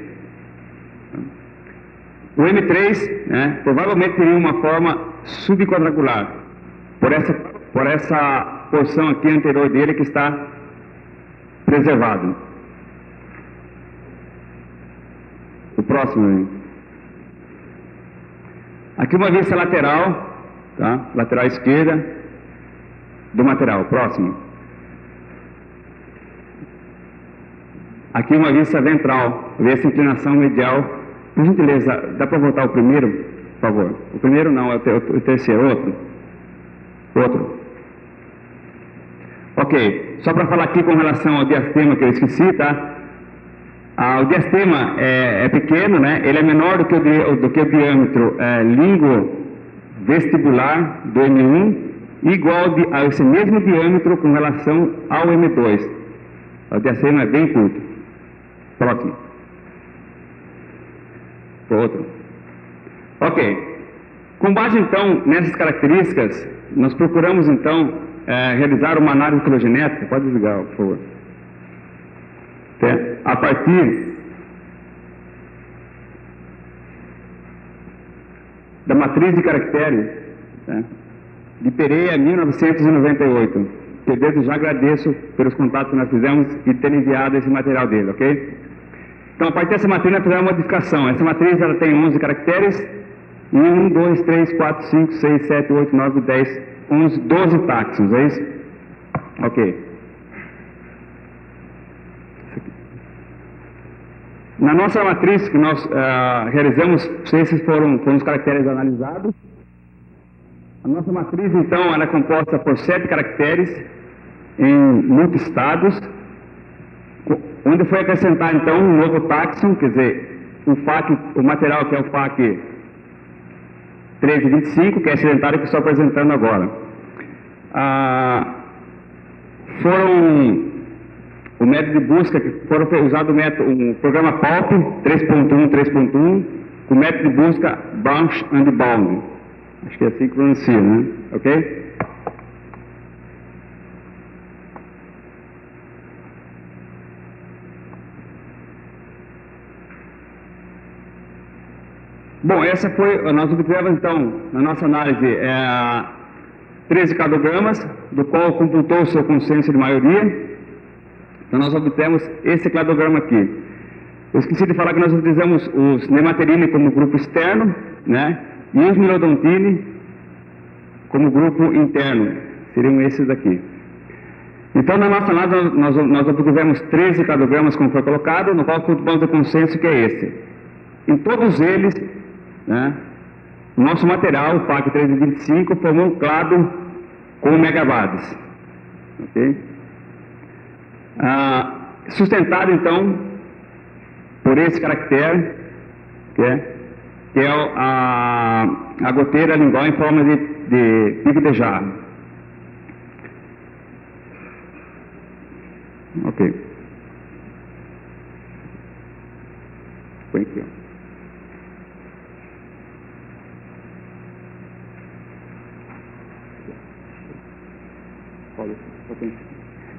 O M3, né, provavelmente teria uma forma subquadrangular, por essa porção aqui anterior dele que está preservado. O próximo aí. Aqui uma vista lateral, tá? Lateral esquerda do material. Próximo. Aqui uma vista ventral, ver essa inclinação medial. Por gentileza, dá para voltar o primeiro, por favor? O primeiro não, é o terceiro, outro. Ok. Ok, só para falar aqui com relação ao diastema que eu esqueci, tá? O diastema é pequeno, né? Ele é menor do que o diâmetro língua-vestibular do M1, igual a esse mesmo diâmetro com relação ao M2. O diastema é bem curto. Próximo. Outro. Ok. Com base, então, nessas características, nós procuramos, então, realizar uma análise filogenética. Pode desligar, por favor. A partir da matriz de caracteres, de Pereira, 1998. Eu desde já agradeço pelos contatos que nós fizemos e ter enviado esse material dele, ok? Então, a partir dessa matriz, nós fizemos uma modificação. Essa matriz ela tem 11 caracteres e 1, 2, 3, 4, 5, 6, 7, 8, 9, 10, 11, 12 táxons, é isso? Ok. Na nossa matriz que nós realizamos, esses foram os caracteres analisados. A nossa matriz, então, ela é composta por 7 caracteres em multiestados, onde foi acrescentar, então, um novo táxon, quer dizer, o material que é o FAC 1325, que é sedentário que estou apresentando agora. O método de busca, que foram usados o programa POP 3.1, o método de busca Branch and Bound. Acho que é assim que pronuncia, né? Ok? Bom, essa foi, nós obtivemos então, na nossa análise, 13 cladogramas, do qual computou o seu consenso de maioria. Então nós obtemos esse cladograma aqui. Eu esqueci de falar que nós utilizamos os Nematerine como grupo externo, né? E os Milodontine como grupo interno. Seriam esses daqui. Então na nossa análise nós obtivemos 13 cladogramas, como foi colocado, no qual cultivamos o consenso que é esse. Em todos eles, né, o nosso material, o FAC 1325, formou um clado com megabades. Ok? Sustentado, então, por esse caractere, que é a goteira lingual em forma de pico de jarro. Ok. Põe aqui, ó.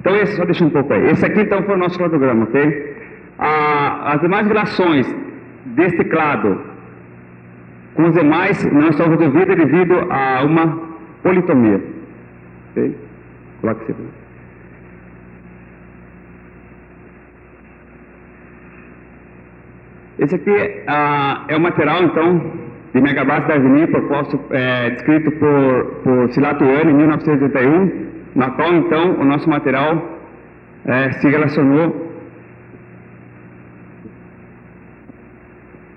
Então, esse, só deixa um pouco aí. Esse aqui, então, foi o nosso cladograma, ok? As demais relações deste clado com os demais não estão resolvidas devido a uma politomia. Ok? Coloque você. Esse aqui é o material, então, de megabase da Avenida, proposto, descrito por Silatuani em 1981, na qual, então, o nosso material se relacionou.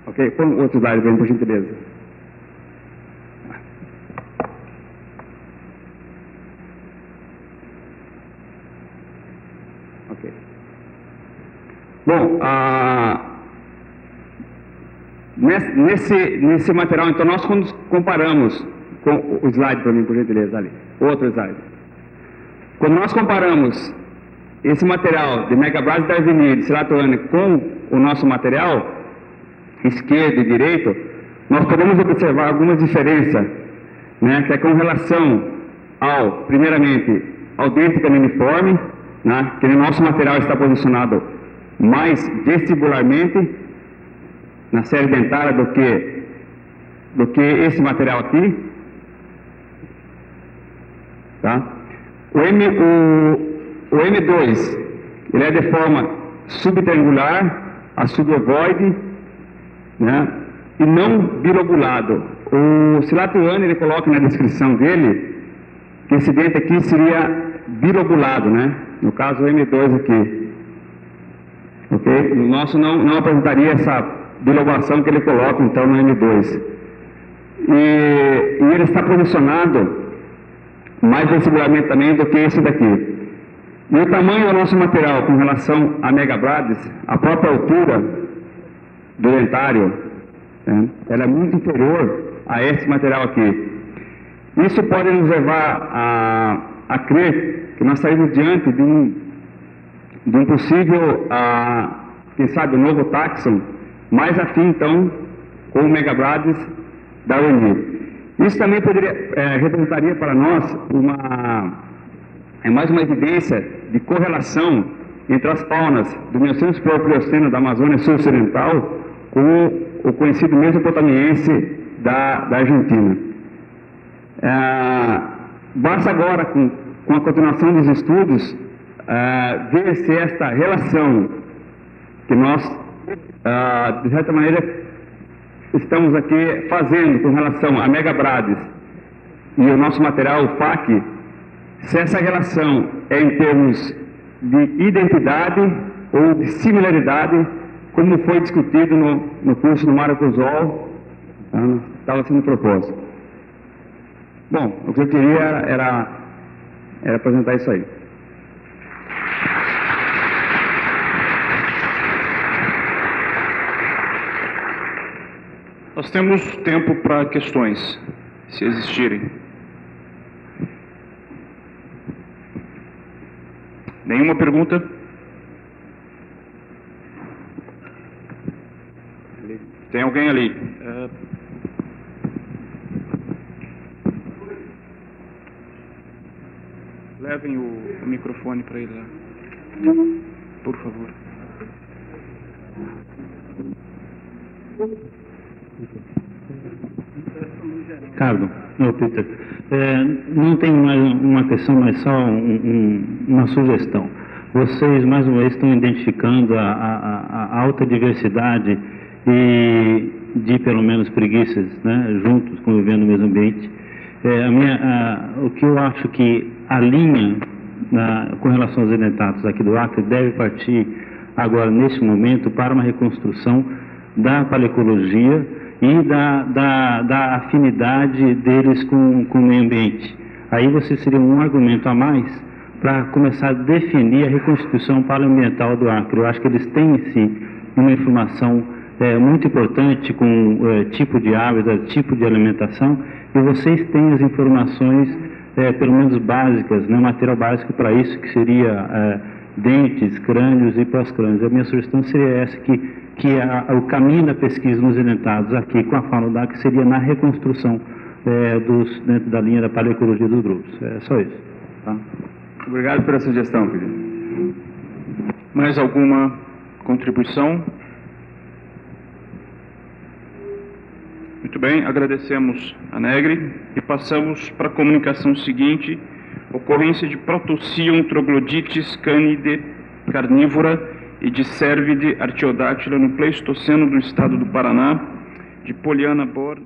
Ok, põe outro slide bem, por gentileza. Ok. Bom, nesse material, então, nós comparamos com o slide para mim, por gentileza, ali. Outro slide. Quando nós comparamos esse material de megabase da Avenida de Silatuani com o nosso material, esquerdo e direito, nós podemos observar algumas diferenças, né, que é com relação primeiramente, ao dente caniniforme, né, que no nosso material está posicionado mais vestibularmente na série dentária do que esse material aqui, tá? O M2, ele é de forma subtriangular, a subovoide, né, e não bilobulado. O Silatuani, ele coloca na descrição dele que esse dente aqui seria bilobulado, né? No caso, o M2 aqui. Ok? O nosso não apresentaria essa bilobulação que ele coloca, então, no M2. E ele está posicionado mais vestibularmente também do que esse daqui. E o tamanho do nosso material com relação a megabrades, a própria altura do dentário, né, ela é muito inferior a esse material aqui. Isso pode nos levar a crer que nós saímos diante de um possível, quem sabe, um novo táxon, mais afim, então, com o megabrades da UNI. Isso também representaria para nós mais uma evidência de correlação entre as faunas do Mioceno superior e Plioceno da Amazônia Sul-Ocidental com o conhecido mesopotamiense da Argentina. Basta agora, com a continuação dos estudos, ver se esta relação que nós, de certa maneira, estamos aqui fazendo com relação a megabrades e o nosso material, o FAC, se essa relação é em termos de identidade ou de similaridade, como foi discutido no curso do Mário Cusol, estava sendo proposto. Bom, o que eu queria era apresentar isso aí. Nós temos tempo para questões, se existirem. Nenhuma pergunta? Tem alguém ali? Levem o microfone para ele lá, por favor. Ricardo, Peter, não tem mais uma questão, mas só uma sugestão. Vocês, mais uma vez, estão identificando a alta diversidade de pelo menos preguiças, né, juntos, convivendo no mesmo ambiente. O que eu acho que a linha com relação aos edentados aqui do Acre deve partir agora, nesse momento, para uma reconstrução da paleocologia e da afinidade deles com o meio ambiente. Aí você seria um argumento a mais para começar a definir a reconstituição paleoambiental do Acre. Eu acho que eles têm, sim, uma informação muito importante com tipo de hábitat, tipo de alimentação, e vocês têm as informações, pelo menos básicas, né, material básico para isso, que seria dentes, crânios e pós-crânios. A minha sugestão seria essa, que o caminho da pesquisa nos edentados aqui com a fauna do Acre seria na reconstrução dentro da linha da paleoecologia dos grupos. É só isso. Tá? Obrigado pela sugestão, querido. Mais alguma contribuição? Muito bem, agradecemos a Negri e passamos para a comunicação seguinte: ocorrência de Protossium troglodites canide carnívora e de Cervide artiodactyla no Pleistoceno do estado do Paraná, de Poliana Born.